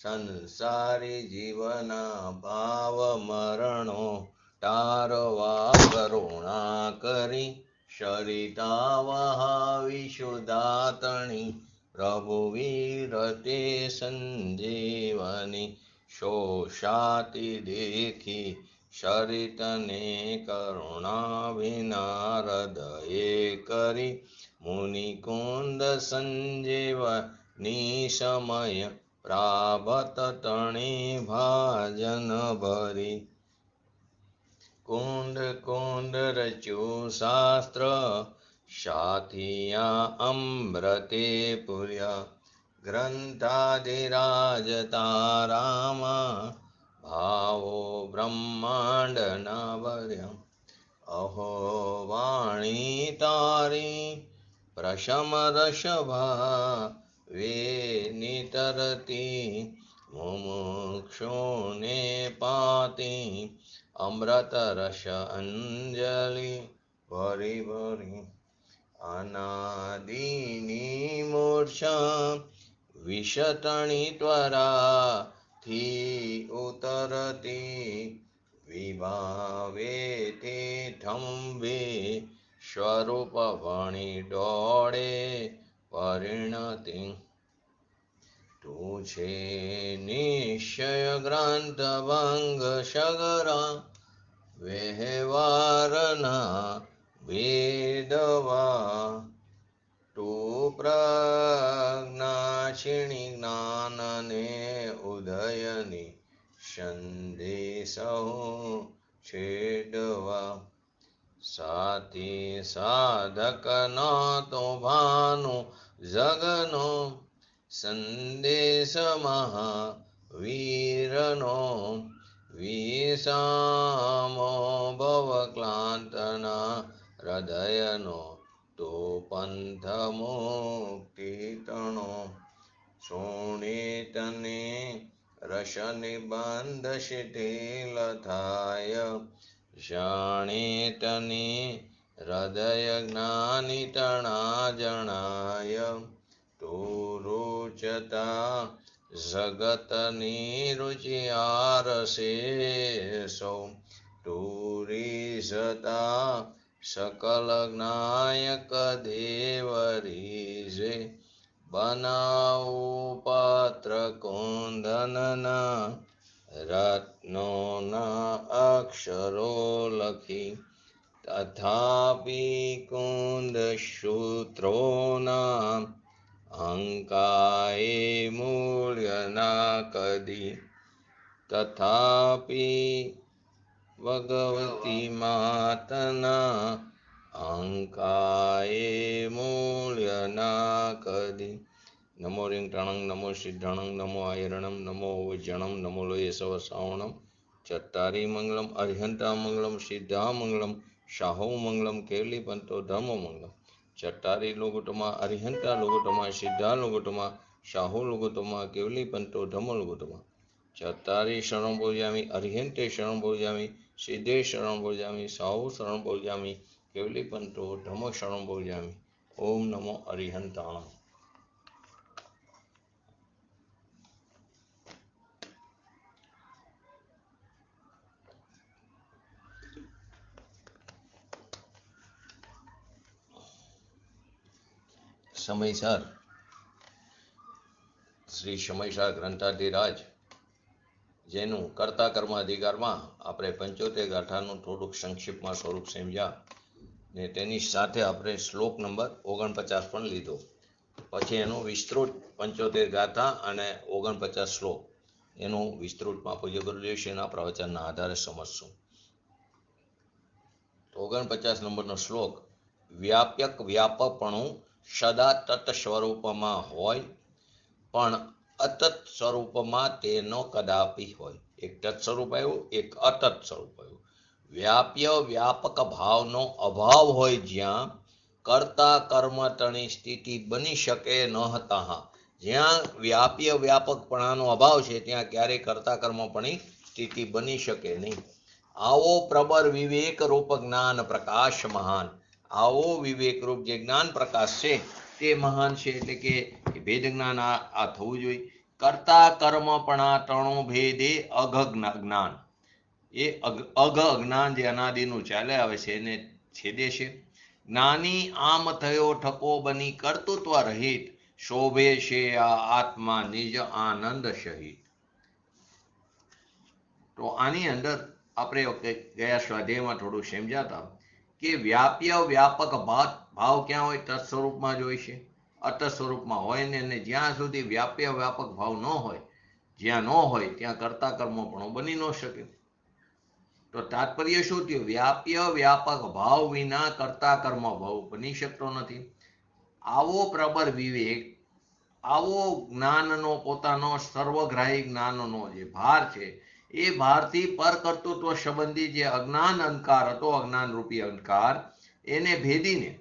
સંસારી જીવના ભાવ મરણો તારવા કરુણા કરી સરિતા વહાવી સુદાતણી રઘુવીર તે સંજીવની શોષાતી દેખી સરિતને કરુણા વિના હૃદયે કરી મુનિકુંદ સંજીવ નિસમય પ્રાભત તણી ભાજન ભરી કુંડ કુંડ રચ્યું શાસ્ત્ર સાથિયા અમૃતે પુર્યા ગ્રંથાધિરાજ તારામાં ભાવો બ્રહ્માંડ ના ભર્યા અહો વાણી તારી પ્રશમ રસભા વે નિતરતી મુમુક્ષુને પાતી અમૃત રસ અંજલિ ભરી ભરી અનાદિની મૂર્છા વિષતણી ત્વરાથી ઉતરતી વિભાવે તે થંભે સ્વરૂપ ભણી દોડે પરિણતિ તું છે નિશ્ચય ગ્રંથ ભંગ સગરા વ્યવહારના વેદવા તું પ્રજ્ઞાક્ષિણી જ્ઞાનને ઉદયની સંદેશો છેડવા સાથી સાધક ના તો ભાનો જગનો સંદેશ મહાવીરનો વિષામો ભવ ક્લાંતના હૃદયનો તો પંથ મુક્તિ તણો સુનિતને રસ નિબંધ શિથિલ થાય જાણે તને હૃદય જ્ઞાની તણા જણાય તું રૂચતા જગતની રુચિયારસે સૌ તું રીઝતા સકલ જ્ઞાયક દેવરીજે બનાવું પાત્ર કુંદનના રત્નોના અક્ષરો લખી તથાપિ કુંદ સૂત્રોના અંકાએ મૂલ્ય ના કદી તથાપિ ભગવતી માતના અંકાએ મૂલ્ય ના કદી નમો રિંગટાણંગ નમો સિદ્ધાણંગ નમો આયરણમ નમો વજ્જણમ નમો લોય સવ શ્રાવણમ ચત્તારી મંગલમ અર્હંતા મંગલમ સિદ્ધા મંગલમ શાહો મંગલમ કેવલી પંતો ધર્મ મંગલમ ચટ્ટારી લોગોટમાં અરિહંતા લોગોટમાં સિદ્ધા લોગોટમાં શાહુ લોગોટમાં કેવલી પંતો ધર્મ લોગોટમાં ચટ્ટારી શરણ બોજામી અરિહંતે શરણ બોજામી સિદ્ધે શરણ બોજામી શાહુ શરણ બોજામી કેવલી પંતો ધર્મ શરણ બોજામી ઓમ નમો અરિહંતાણમ. સમયસર શ્રી સમયસર ગ્રંથાધિરાજ જેનું કર્તા કર્મ અધિકારમાં આપણે 75 ગાથાનું થોડુંક સંક્ષિપ્તમાં સ્વરૂપ સમજ્યા ને તેની સાથે આપણે શ્લોક નંબર 49 પણ લીધો. પછી એનું વિસ્તૃત 75 ગાથા અને 49 શ્લોક એનું વિસ્તૃતમાં પૂજ્ય ગુરુદેવશ્રીના પ્રવચનના આધારે સમજશું. 49 નંબરનો શ્લોક વ્યાપ્યક વ્યાપકપણું સદા તત સ્વરૂપમાં હોય પણ અતત સ્વરૂપમાં તેનો કદાપી હોય. એક તત સ્વરૂપ આવ્યું, એક અતત સ્વરૂપ આવ્યું. વ્યાપ્ય વ્યાપક ભાવનો અભાવ હોય જ્યાં કર્તા કર્મ તણી સ્થિતિ બની શકે ન હતા. જ્યાં વ્યાપ્ય વ્યાપકપણાનો અભાવ છે ત્યાં ક્યારેય કર્તા કર્મપણી સ્થિતિ બની શકે નહીં. આવો પ્રબર વિવેક રૂપ જ્ઞાન પ્રકાશ મહાન. આવો વિવેક રૂપ જે જ્ઞાન પ્રકાશ છે તે મહાન છે. એટલે કે ભેદ જ્ઞાન આ થવું જોઈએ. કર્તા કર્મપણા ત્રણો ભેદે અઘ જ્ઞાન, એ અઘ અજ્ઞાન જે અનાદિનું ચાલે આવે છે એને છેદે છે. જ્ઞાની આમ થયો ઠકો બની કર્તૃત્વ રહિત, શોભે છે આ આત્મા નિજ આનંદ સહિત. તો આની અંદર આપણે ગયા સ્વાધ્યાયમાં થોડું સમજાતા કે વ્યાપ્ય વ્યાપક ભાવ ક્યાં હોય? તત્ સ્વરૂપમાં જ હોય છે. અત સ્વરૂપમાં હોય ને, અને જ્યાં સુધી વ્યાપ્ય વ્યાપક ભાવ ન હોય, જ્યાં ન હોય ત્યાં કરતા કર્મો પણ બની ન શકે. તો તાત્પર્ય શું થયું? વ્યાપ્ય વ્યાપક ભાવ વિના કરતા કર્મ ભાવ બની શકતો નથી. આવો પ્રબળ વિવેક, આવો જ્ઞાનનો પોતાનો સર્વગ્રાહી જ્ઞાનનો જે ભાર છે, એ ભારથી પર કર્તૃત્વ સંબંધી જે અજ્ઞાન અંધકાર હતો, અજ્ઞાન રૂપી અંધકાર, એને ભેદીને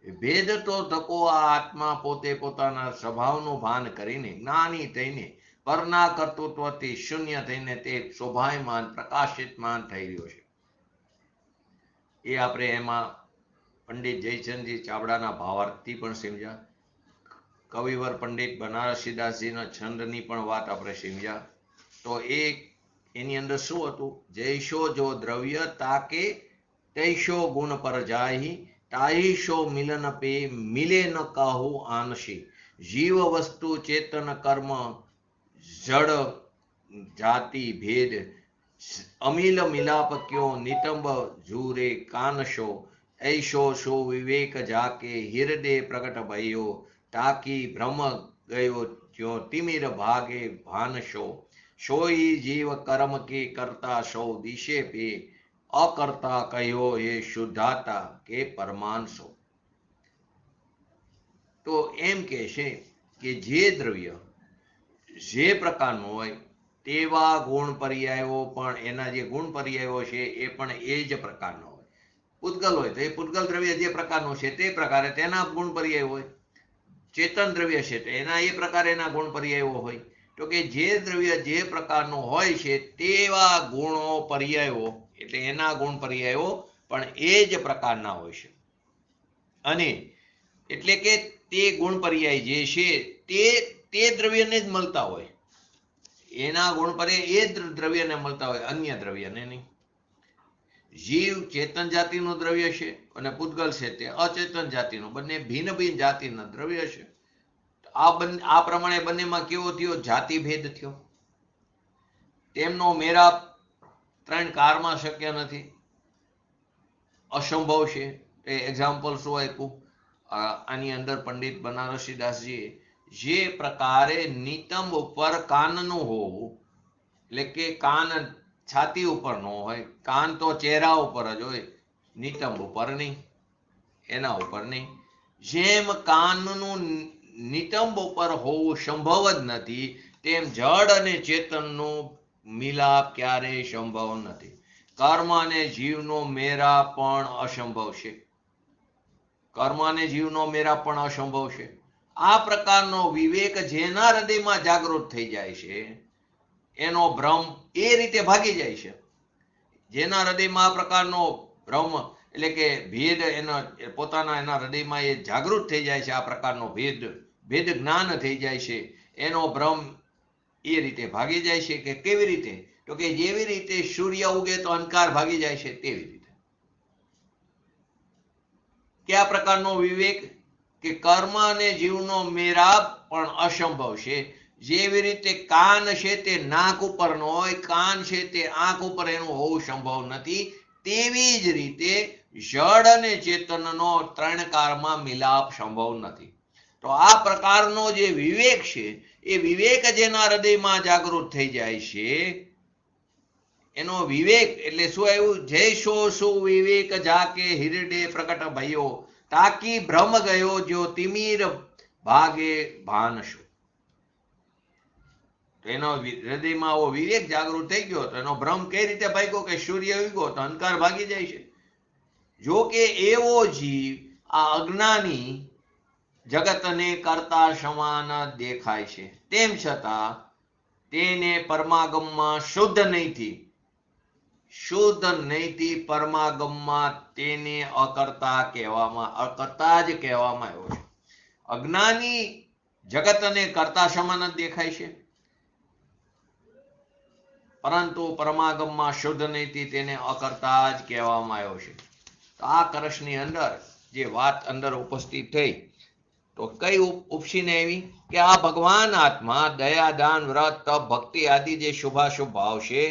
ભેદ તો ધકો આ આત્મા પોતે પોતાના સ્વભાવનું ભાન કરીને જ્ઞાની થઈને પરના કર્તૃત્વથી શૂન્ય થઈને તે શોભાયમાન પ્રકાશિતમાન થઈ રહ્યો છે. એ આપણે એમાં પંડિત જયચંદજી ચાવડાના ભાવાર્થથી પણ સમજ્યા. કવિવર પંડિત બનારસીદાસજીના છંદની પણ વાત આપણે સમજ્યા. તો એની અંદર શું હતું? જૈશો જો દ્રવ્ય તાકે તૈશો ગુણ પર જાહી, તાહીશો મિલન પે મિલે ન કાહુ આનશી, જીવ વસ્તુ ચેતન કર્મ જડ જાતિ ભેદ, અમિલ મિલાપ ક્યો નિતંબ ઝૂરે કાનશો, ऐशो शो विवेक जाके हृदय प्रकट भयो, ताकि भ्रम गयो त्यों तिमिर भागे भानशो, सोई जीव कर्म के करता सौ दिशे पे, अकर्ता कहो ये शुद्धाता के परमांशो. તો એમ કે છે કે જે દ્રવ્ય જે પ્રકારનું હોય તેવા ગુણ પર્યાયો પણ એના જે ગુણ પર્યાયો છે એ પણ એ જ પ્રકારનો હોય. પૂતગલ હોય તો એ પૂતગલ દ્રવ્ય જે પ્રકારનું છે તે પ્રકારે તેના ગુણ પર્યાય હોય. ચેતન દ્રવ્ય છે તો એના એ પ્રકારે એના ગુણ પર્યાયો હોય. તો કે જે દ્રવ્ય જે પ્રકારનું હોય છે તેવા ગુણો પર્યાયો, એટલે એના ગુણ પર્યાયો પણ એ જ પ્રકારના હોય છે. અને એટલે કે તે ગુણ પર્યાય જે છે તે દ્રવ્યને જ મળતા હોય. એના ગુણ પર્યાય એ જ દ્રવ્યને મળતા હોય, અન્ય દ્રવ્યને નહીં. જીવ ચેતન જાતિનું દ્રવ્ય છે અને પૂતગલ છે તે અચેતન જાતિનું, બંને ભિન્ન ભિન્ન જાતિના દ્રવ્ય છે. આ પ્રમાણે બંનેમાં કેવો થયો? જાતિ ભેદ થયો. તેમનો મેળાપ ત્રણ કાળમાં શક્ય નથી, અસંભવ છે. એ એક્ઝામ્પલ શું આપ્યું? આની અંદર પંડિત બનારસીદાસજીએ જે પ્રકારે નિતંબ ઉપર કાનનું હોવું, એટલે કે કાન છાતી ઉપર ન હોય, કાન તો ચહેરા ઉપર જ હોય, નિતંબ ઉપર નહીં, એના ઉપર નહીં. જેમ કાનનું નિતંબ ઉપર હોવું સંભવ જ નથી, તેમ જડ અને ચેતનનું મિલાપ ક્યારેય સંભવ નથી. કર્મ અને જીવનો મેળા પણ અસંભવ છે. કર્મ અને જીવનો મેળા પણ અસંભવ છે. આ પ્રકારનો વિવેક જેના હૃદયમાં જાગૃત થઈ જાય છે એનો ભ્રમ એ રીતે ભાગી જાય છે. જેના હૃદયમાં આ પ્રકારનો ભ્રમ એટલે કે ભેદ એના પોતાના એના હૃદયમાં એ જાગૃત થઈ જાય છે, આ પ્રકારનો ભેદ જ્ઞાન થઈ જાય છે, એનો ભ્રમ એ રીતે ભાગી જાય છે. કે કેવી રીતે? તો કે જેવી રીતે સૂર્ય ઉગે તો અંધકાર ભાગી જાય છે તેવી રીતે. કયા પ્રકારનો વિવેક? કે કર્મ અને જીવનો મેળાપ પણ અસંભવ છે. જેવી રીતે કાન છે તે નાક ઉપર ન હોય, કાન છે તે આંખ ઉપર એનું હોવું સંભવ નથી, તેવી જ રીતે જડ અને ચેતનનો ત્રણ કાળમાં મિલાપ સંભવ નથી. તો આ પ્રકારનો જે વિવેક છે એ વિવેક જેના હૃદયમાં જાગૃત થઈ જાય છે એનો વિવેક એટલે શું આવ્યું? જૈસો સુ વિવેક જાકે હૃદય પ્રકટ ભયો, તાકી ભ્રમ ગયો જો તિમિર ભાગે ભાનશો. તો એનો હૃદયમાં આવો વિવેક જાગૃત થઈ ગયો તો એનો ભ્રમ કઈ રીતે ભાગ્યો? કે સૂર્ય ઉગ્યો તો અંધકાર ભાગી જાય છે. જો કે એવો જીવ આ અજ્ઞાની જગતને કરતા સમાન દેખાય છે, તેમ છતાં તેને પરમાગમમાં શુદ્ધ નહીંથી પરમાગમમાં તેને અકર્તા જ કહેવામાં આવ્યો છે. અજ્ઞાની જગતને કરતા સમાન જ દેખાય છે, પરંતુ પરમાગમમાં શુદ્ધ નીતિ તેને અકર્તા જ કહેવામાં આવ્યો છે. તો આ કળશની અંદર જે વાત અંદર ઉપસ્થિત થઈ તો કઈ ઉપસીને આવી કે આ ભગવાન આત્મા દયા, દાન, વ્રત, તપ, ભક્તિ આદિ જે શુભાશુભ ભાવ છે,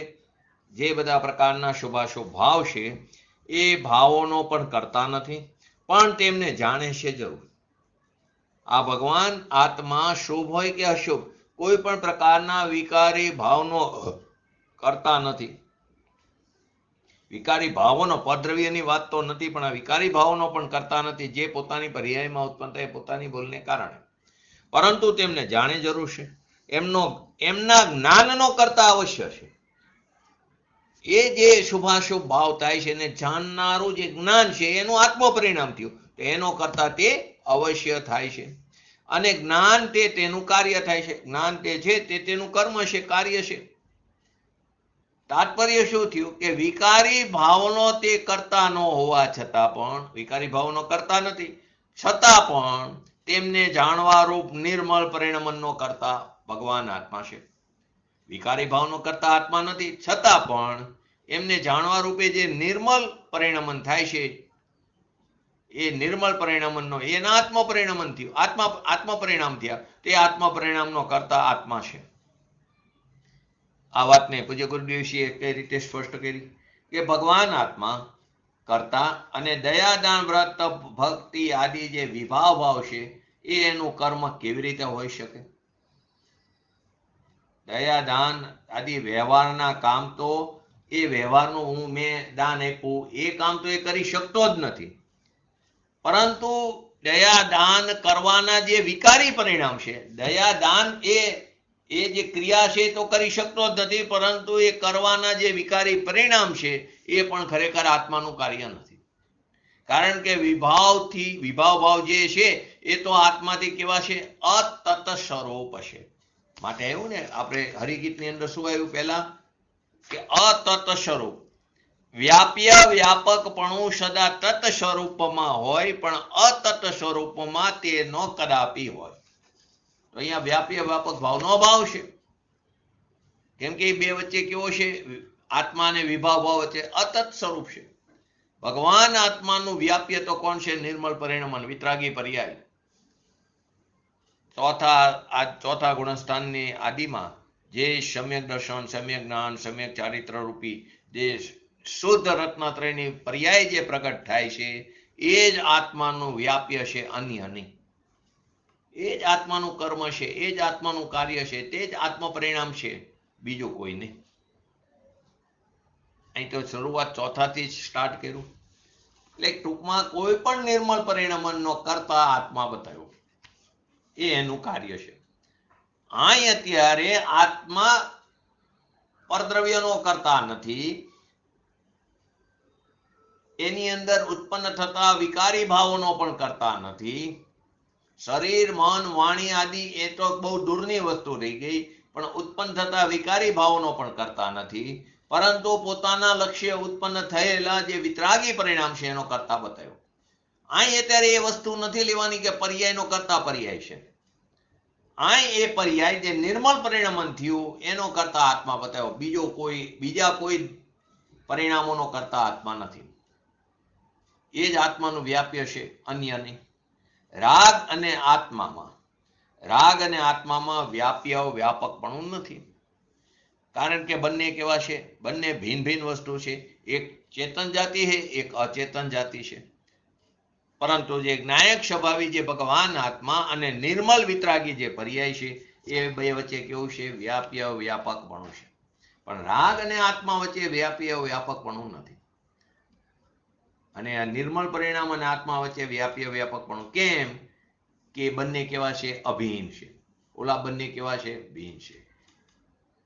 જે બધા પ્રકારના શુભાશુભ ભાવ છે, એ ભાવોનો પણ કરતા નથી, પણ તેમને જાણે છે જરૂર. આ ભગવાન આત્મા શુભ હોય કે અશુભ કોઈ પણ પ્રકારના વિકારી ભાવનો કરતા નથી. વિકારી ભાવોનો, પદ્રવ્યની વાત તો નથી, પણ આ વિકારી ભાવોનો પણ કરતા નથી, જે પોતાની પર્યાયમાં ઉત્પન્ન થાય પોતાની ભૂલને કારણે, પરંતુ તેમને જાણે જરૂર છે. એમના જ્ઞાનનો કરતા અવશ્ય છે. એ જે શુભાશુભ ભાવ થાય છે એને જાણનારું જે જ્ઞાન છે એનું આત્મ પરિણામ થયું, તો એનો કરતા તે અવશ્ય થાય છે. અને જ્ઞાન તે તેનું કાર્ય થાય છે. જ્ઞાન તે છે તે તેનું કર્મ છે, કાર્ય છે. તાત્પર્ય શું થયું કે વિકારી ભાવનો તે કરતા ન હોવા છતાં પણ, વિકારી ભાવનો કરતા નથી છતાં પણ તેમને જાણવા રૂપ નિર્મળ પરિણમનનો કરતા ભગવાન આત્મા છે. વિકારી ભાવનો કરતા આત્મા નથી છતાં પણ એમને જાણવા રૂપે જે નિર્મળ પરિણમન થાય છે, એ નિર્મળ પરિણામનો એના આત્મ પરિણામન થયું, આત્મ પરિણામ થયા, તે આત્મ પરિણામનો કરતા આત્મા છે. આ વાતને પૂજ્ય ગુરુદેવશ્રીએ કઈ રીતે સ્પષ્ટ કરી કે ભગવાન આત્મા કરતા અને દયા, દાન, વ્રત, તપ, ભક્તિ આદિ જે વિભાવ ભાવ છે એ એનું કર્મ કેવી રીતે હોઈ શકે? દયા, દાન આદિ વ્યવહારના કામ તો એ વ્યવહારનું મેં દાન આપ્યું એ કામ તો એ કરી શકતો જ નથી, પરંતુ દયા દાન કરવાના જે વિકારી પરિણામ છે, દયા દાન એ જે ક્રિયા છે તો કરી શકતો જ નથી, પરંતુ એ કરવાના જે વિકારી પરિણામ છે એ પણ ખરેખર આત્માનું કાર્ય નથી. કારણ કે વિભાવ ભાવ જે છે એ તો આત્માથી કેવા છે? અતત સ્વરૂપ છે. માટે આવ્યું ને આપણે હરિગીતની અંદર શું આવ્યું પહેલા કે અતત સ્વરૂપ, વ્યાપ્ય વ્યાપકપણું સદા તત સ્વરૂપમાં હોય પણ અતત સ્વરૂપમાં તે ન કદાપી હોય. તો અહીંયા વ્યાપ્ય વ્યાપક ભાવનો અભાવ છે, કેમ કે બે વચ્ચે કેવો છે? આત્મા અને વિભાવ ભાવ વચ્ચે અતત સ્વરૂપ છે. ભગવાન આત્માનું વ્યાપ્ય તો કોણ છે? નિર્મળ પરિણમન, વિતરાગી પર્યાય. ચોથા ગુણસ્થાનની આદિમાં જે સમ્યક દર્શન, સમ્યક જ્ઞાન, સમ્યક ચારિત્ર રૂપી જે શુદ્ધ રત્નત્રયની પર્યાય જે પ્રગટ થાય છે એ જ આત્માનું વ્યાપ્ય છે, અન્ય નહીં. એ જ આત્માનું કર્મ છે, એ જ આત્માનું કાર્ય છે, તે જ આત્મ પરિણામ છે, બીજું કોઈ નહીં. અહીં તો શરૂઆત ચોથાથી જ સ્ટાર્ટ કર્યું. એટલે ટૂંકમાં કોઈ પણ નિર્મળ પરિણામનો કરતા આત્મા બતાવ્યો, એ એનું કાર્ય છે. અહીં અત્યારે આત્મા પરદ્રવ્યનો કરતા નથી, એની અંદર ઉત્પન્ન થતા વિકારી ભાવોનો પણ કરતા નથી. શરીર, મન, વાણી આદિ એ તો બહુ દૂરની વસ્તુ રહી ગઈ, પણ ઉત્પન્ન થતા વિકારી ભાવોનો પણ કરતા નથી, પરંતુ પોતાના લક્ષ્ય ઉત્પન્ન થયેલા જે વિતરાગી પરિણામ છે એનો કરતા બતાવ્યો. અહીં અત્યારે એ વસ્તુ નથી લેવાની કે પર્યાયનો કરતા પર્યાય છે. અહીં એ પર્યાય જે નિર્મળ પરિણામન થયું એનો કરતા આત્મા બતાવ્યો, બીજા કોઈ પરિણામોનો કરતા આત્મા નથી. એ જ આત્માનું વ્યાપ્ય છે, અન્ય નહીં. રાગ અને આત્મામાં વ્યાપ્ય વ્યાપકપણું નથી, કારણ કે બંને કેવા છે? બંને ભિન્ન ભિન્ન વસ્તુ છે. એક ચેતન જાતિ છે, એક અચેતન જાતિ છે. પરંતુ જે જ્ઞાયક સ્વભાવી જે ભગવાન આત્મા અને નિર્મલ વિતરાગી જે પર્યાય છે એ બે વચ્ચે કેવું છે? વ્યાપ્ય વ્યાપકપણું છે. પણ રાગ અને આત્મા વચ્ચે વ્યાપ્ય વ્યાપકપણું નથી. અને આ નિર્મળ પરિણામ અને આત્મા વચ્ચે વ્યાપ્ય વ્યાપકપણું કેમ? કે બંને કેવા છે? અભિન્ન છે. ઓલા બંને કેવા છે? ભિન્ન છે.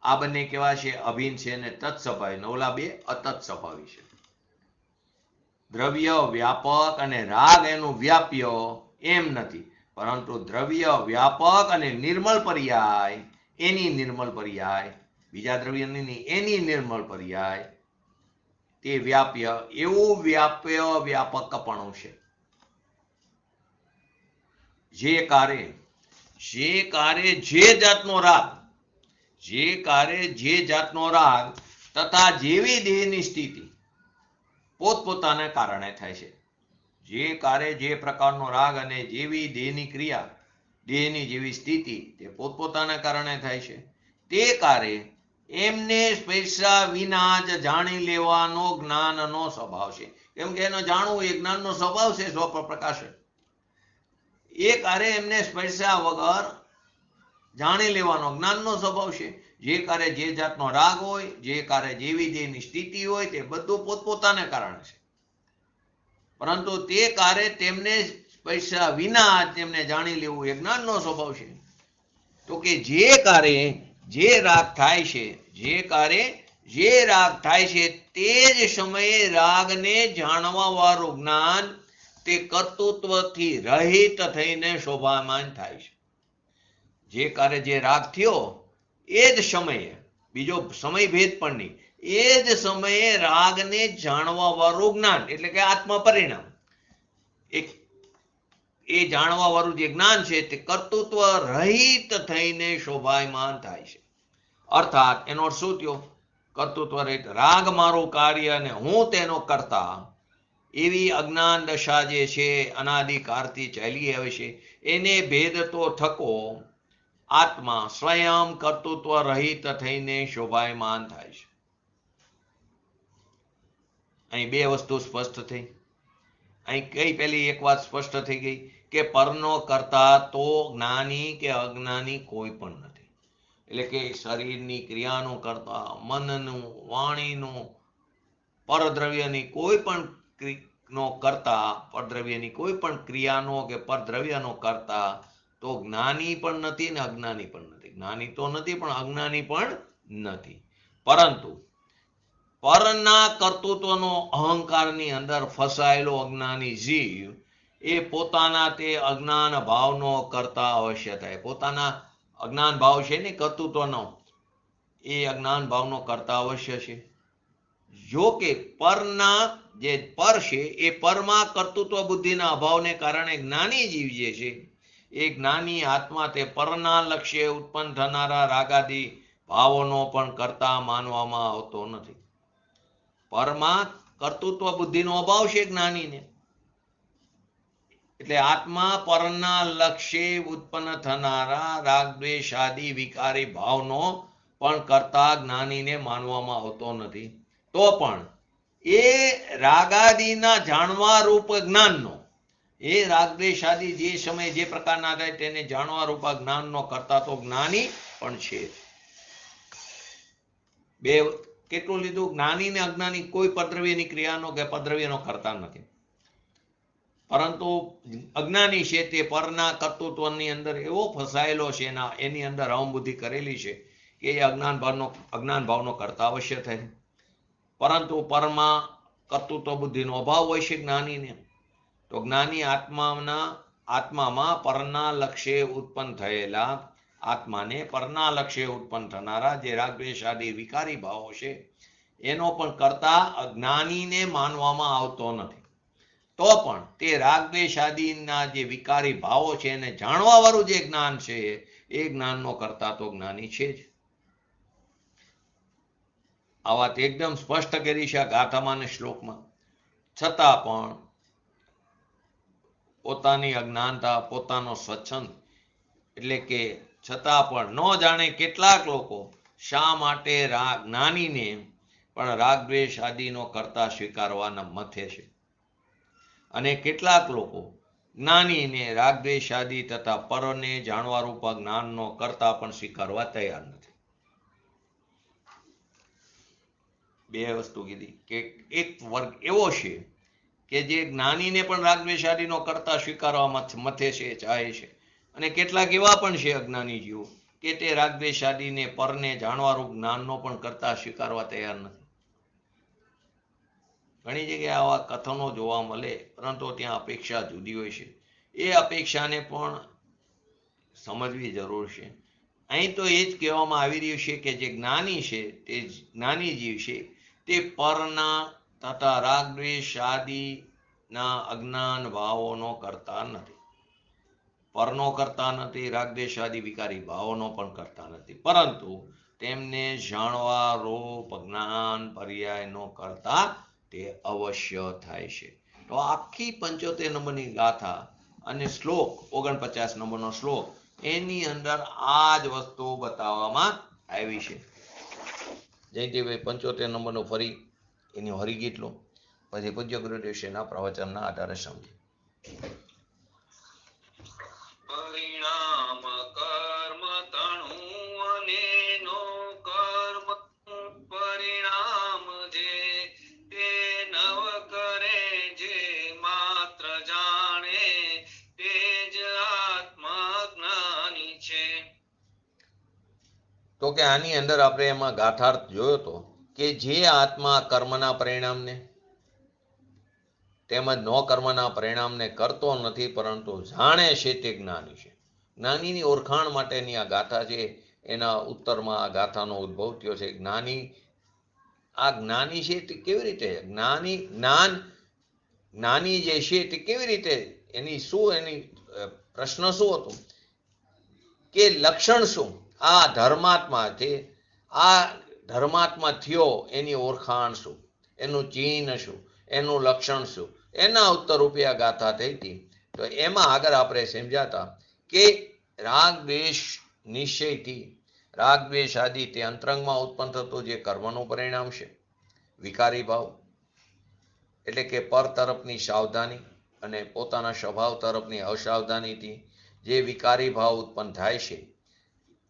આ બંને કેવા છે? અભિન્ન છે અને તત્સ્વભાવી. ઓલા બે અતત સ્વભાવી છે. દ્રવ્ય વ્યાપક અને રાગ એનું વ્યાપ્ય એમ નથી, પરંતુ દ્રવ્ય વ્યાપક અને નિર્મળ પર્યાય એની નિર્મળ પર્યાય, બીજા દ્રવ્યની નહીં, એની નિર્મળ પર્યાય તે વ્યાપ્ય, એવું વ્યાપ્ય વ્યાપકપણું છે. જે કારે જે જાતનો રાગ, જે કારે જે જાતનો રાગ તથા જેવી દેહની સ્થિતિ પોતપોતાને કારણે થાય છે. જે કારે જે પ્રકારનો રાગ અને જેવી દેહની ક્રિયા, દેહની જેવી સ્થિતિ તે પોતપોતાના કારણે થાય છે. તે કારે એમને પૈસા વિના જ જાણી લેવાનો જ્ઞાનનો સ્વભાવ છે. કેમ કે એનો જાણવું એ જ્ઞાનનો સ્વભાવ છે, સ્વપ્રકાશ. એ કારે એમને પૈસા વગર જાણી લેવાનો જ્ઞાનનો સ્વભાવ છે. જે કારે જે જાતનો રાગ હોય, જે કારે જેવી દેહની સ્થિતિ હોય તે બધું પોતપોતાને કારણે છે. પરંતુ તે કારે તેમને પૈસા વિના તેમને જાણી લેવું એ જ્ઞાનનો સ્વભાવ છે. તો કે જે કારે જે રાગ થાય છે, જે કારે જે રાગ થાય છે તે જ સમયે રાગને જાણવા વાળું જ્ઞાન તે કર્તૃત્વથી રહિત થઈને શોભામાન થાય છે. જે કારે જે રાગ થયો એ જ સમયે, બીજો સમય ભેદ પણ નહીં, એ જ સમયે રાગને જાણવા વાળું જ્ઞાન એટલે કે આત્મ પરિણામ, એ જાણવા વાળું જે જ્ઞાન છે તે કર્તૃત્વ રહિત થઈને શોભાયમાન થાય છે. અર્થાત એનો અર્થ શું થયો? કર્તૃત્વ રહિત, રાગ મારું કાર્ય અને હું તેનો કરતા, એવી અજ્ઞાન દશા જે છે અનાદિકાળથી ચાલી આવે છે, એને ભેદતો થકો આત્મા સ્વયં કર્તૃત્વ રહિત થઈને શોભાયમાન થાય છે. અહીં બે વસ્તુ સ્પષ્ટ થઈ. અહીં કઈ પેલી એક વાત સ્પષ્ટ થઈ ગઈ કે પરનો કરતા તો જ્ઞાની કે અજ્ઞાની કોઈ પણ નથી. એટલે કે શરીરની ક્રિયાનું કરતા, મનનું, વાણીનું, પરદ્રવ્યની કોઈ પણ નો કરતા, પરદ્રવ્યની કોઈ પણ ક્રિયાનો કે પરદ્રવ્યનો કરતા તો જ્ઞાની પણ નથી ને અજ્ઞાની પણ નથી. જ્ઞાની તો નથી પણ અજ્ઞાની પણ નથી. પરંતુ પરના કર્તૃત્વનો અહંકારની અંદર ફસાયેલો અજ્ઞાની જીવ એ પોતાના તે અજ્ઞાન ભાવનો કરતા અવશ્ય થાય. પોતાના અજ્ઞાન ભાવ છે ને કર્તૃત્વનો, એ અજ્ઞાન ભાવનો કરતા અવશ્ય છે. જો કે પરના જે પર છે એ પરમાં કર્તૃત્વ બુદ્ધિના અભાવને કારણે જ્ઞાની જીવ જે છે એ જ્ઞાની આત્મા તે પરના લક્ષ્ય ઉત્પન્ન થનારા રાગાદી ભાવોનો પણ કરતા માનવામાં આવતો નથી. પરમાં કર્તૃત્વ બુદ્ધિનો અભાવ છે જ્ઞાનીને, એટલે આત્મા પરના લક્ષ્ય ઉત્પન્ન થનારા રાગ દ્વેષ આદિ વિકારી ભાવનો પણ કરતા જ્ઞાનીને માનવામાં આવતો નથી. તો પણ એ રાગાદિના જાણવા રૂપ જ્ઞાનનો, એ રાગ દ્વેષ આદિ જે સમયે જે પ્રકારના થાય તેને જાણવા રૂપા જ્ઞાનનો કરતા તો જ્ઞાની પણ છે. બે કેટલું લીધું? જ્ઞાની ને અજ્ઞાની કોઈ પદ્રવ્યની ક્રિયાનો કે પદ્રવ્યનો કરતા નથી. પરંતુ અજ્ઞાની છે તે પરના કર્તૃત્વની અંદર એવો ફસાયેલો છે, એની અંદર અહંબુદ્ધિ કરેલી છે કે એ અજ્ઞાન ભાવનો કરતા અવશ્ય થાય. પરંતુ પરમાં કર્તૃત્વ બુદ્ધિનો અભાવ હોય છે જ્ઞાનીને. તો જ્ઞાની આત્મામાં પરના લક્ષ્ય ઉત્પન્ન થયેલા આત્માને પરના લક્ષ્ય ઉત્પન્ન થનારા જે રાગ દ્વેષ આદિ વિકારી ભાવો છે એનો પણ કરતા અજ્ઞાનીને માનવામાં આવતો નથી. તો પણ તે રાગ દ્વેષ આદિના જે વિકારી ભાવો છે એને જાણવા વાળું જે જ્ઞાન છે એ જ્ઞાનનો કરતા તો જ્ઞાની છે જ. આ વાત એકદમ સ્પષ્ટ કરી છે આ ગાથામાં અને શ્લોકમાં. છતાં પણ પોતાની અજ્ઞાનતા, પોતાનો સ્વચ્છંદ, એટલે કે છતાં પણ ન જાણે કેટલાક લોકો શા માટે જ્ઞાનીને પણ રાગ દ્વેષ આદિનો કરતા સ્વીકારવાના મથે છે, અને કેટલાક લોકો જ્ઞાનીને રાગ દ્વેષ આદિ તથા પરને જાણવા રૂપા જ્ઞાનનો કરતા પણ સ્વીકારવા તૈયાર નથી. બે વસ્તુ કીધી કે એક વર્ગ એવો છે કે જે જ્ઞાનીને પણ રાગ દ્વેષ આદિનો કરતા સ્વીકારવા મથે છે, ચાહે છે, અને કેટલાક એવા પણ છે અજ્ઞાની જીવો કે તે રાગ દ્વેષ આદિને પરને જાણવા રૂપ જ્ઞાનનો પણ કરતા સ્વીકારવા તૈયાર નથી. ઘણી જગ્યાએ આવા કથનો જોવા મળે, પરંતુ ત્યાં અપેક્ષા જુદી હોય છે. એ અપેક્ષાને પણ સમજવી જરૂર છે. અહીં તો એ જ કહેવામાં આવી રહ્યું છે કે જે જ્ઞાની છે, તે જ્ઞાની જીવ છે, તે પરના તથા રાગદ્વેષ આદિના અજ્ઞાન ભાવોનો કરતા નથી. પરનો કરતા નથી, રાગદ્વેષાદી વિકારી ભાવોનો પણ કરતા નથી, પરંતુ તેમને જાણવા રૂપ જ્ઞાન પર્યાયનો કરતા તે અવશ્ય થાય છે. તો આખી 75 નંબરની ગાથા અને શ્લોક 49 નંબરનો શ્લોક એની અંદર આ જ વસ્તુ બતાવવામાં આવી છે. જયંતિભાઈ 75 નંબરનું ફરી એની હરિગીત લો, પછી પૂજ્ય ગુરુદેવ શ્રીના પ્રવચનના આધારે સમજી. પરિણામ કર્મ તણું અને નો કર્મ પરિણામ જે તે નવ કરે જે માત્ર જાણે તે જ આત્મજ્ઞાની છે. તો કે આની અંદર આપણે એમાં ગાથાર્થ જોયો હતો કે જે આત્મા કર્મના પરિણામને તેમજ નો કર્મના પરિણામને કરતો નથી, પરંતુ જાણે છે તે જ્ઞાની છે. જ્ઞાનીની ઓળખાણ માટેની આ ગાથા છે. એના ઉત્તરમાં આ ગાથાનો ઉદ્ભવ થયો છે. આ જ્ઞાની છે તે કેવી રીતે જ્ઞાની જે છે તે કેવી રીતે, એની પ્રશ્ન શું હતો કે લક્ષણ શું, આ ધર્માત્મા થયો એની ઓળખાણ શું, એનું ચિહ્ન શું, એનું લક્ષણ શું, એના ઉત્તર રૂપે આ ગાથા થઈ હતી. તો એમાં આગળ આપણે સમજાતા કે રાગ દ્વેષ નિશ્ચયથી રાગ દ્વેષ આદિ તે અંતરંગમાં ઉત્પન્ન થતું જે કર્મનું પરિણામ છે. વિકારી ભાવ એટલે કે પર તરફની સાવધાની અને પોતાના સ્વભાવ તરફની અસાવધાનીથી જે વિકારી ભાવ ઉત્પન્ન થાય છે,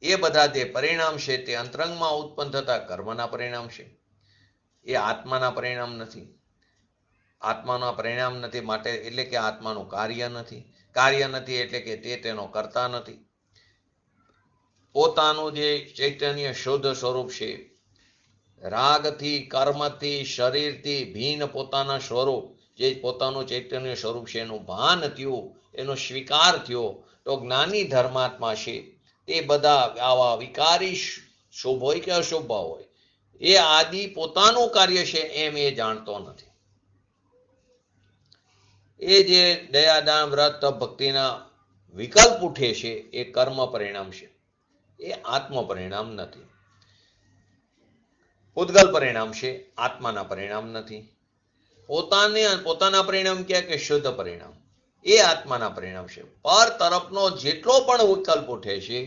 એ બધા જે પરિણામ છે તે અંતરંગમાં ઉત્પન્ન થતા કર્મના પરિણામ છે. એ આત્માના પરિણામ નથી. આત્માના પરિણામ નથી માટે એટલે કે આત્માનું કાર્ય નથી. કાર્ય નથી એટલે કે તે તેનો કરતા નથી. પોતાનું જે ચૈતન્ય શુદ્ધ સ્વરૂપ છે, રાગથી કર્મથી શરીરથી ભિન્ન પોતાના સ્વરૂપ જે પોતાનું ચૈતન્ય સ્વરૂપ છે એનું ભાન થયું, એનો સ્વીકાર થયો. તો જ્ઞાની ધર્માત્મા છે તે બધા આવા વિકારી શુભ હોય કે અશુભ હોય એ આદિ પોતાનું કાર્ય છે એમ એ જાણતો નથી. એ જે દયાદાન વ્રત તપ ભક્તિના વિકલ્પ ઉઠે છે એ કર્મ પરિણામ છે, એ આત્મ પરિણામ નથી. પૂતગલ પરિણામ છે, આત્માના પરિણામ નથી. પોતાના પરિણામ ક્યાં કે શુદ્ધ પરિણામ, એ આત્માના પરિણામ છે. પર તરફનો જેટલો પણ વિકલ્પ ઉઠે છે,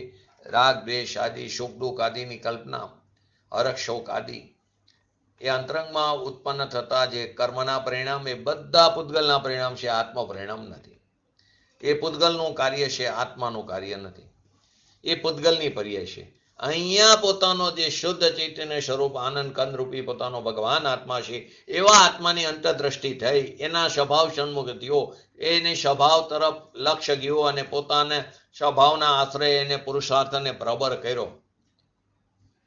રાગ દ્વેષ આદિ સુખ દુઃખ આદિની કલ્પના, હરખ શોક આદિ, એ અંતરંગમાં ઉત્પન્ન થતા જે કર્મના પરિણામ એ બધા પૂતગલના પરિણામ છે, આત્મ પરિણામ નથી. એ પૂતગલનું કાર્ય છે, આત્માનું કાર્ય નથી. એ પૂતગલની પર્યાય છે. અહીંયા પોતાનો જે શુદ્ધ ચૈતન્ય સ્વરૂપ આનંદ કંદરૂપી પોતાનો ભગવાન આત્મા છે, એવા આત્માની અંતરદ્રષ્ટિ થઈ, એના સ્વભાવ સન્મુખ થયો, એને સ્વભાવ તરફ લક્ષ્ય ગયો અને પોતાને સ્વભાવના આશ્રય એને પુરુષાર્થને પ્રબળ કર્યો.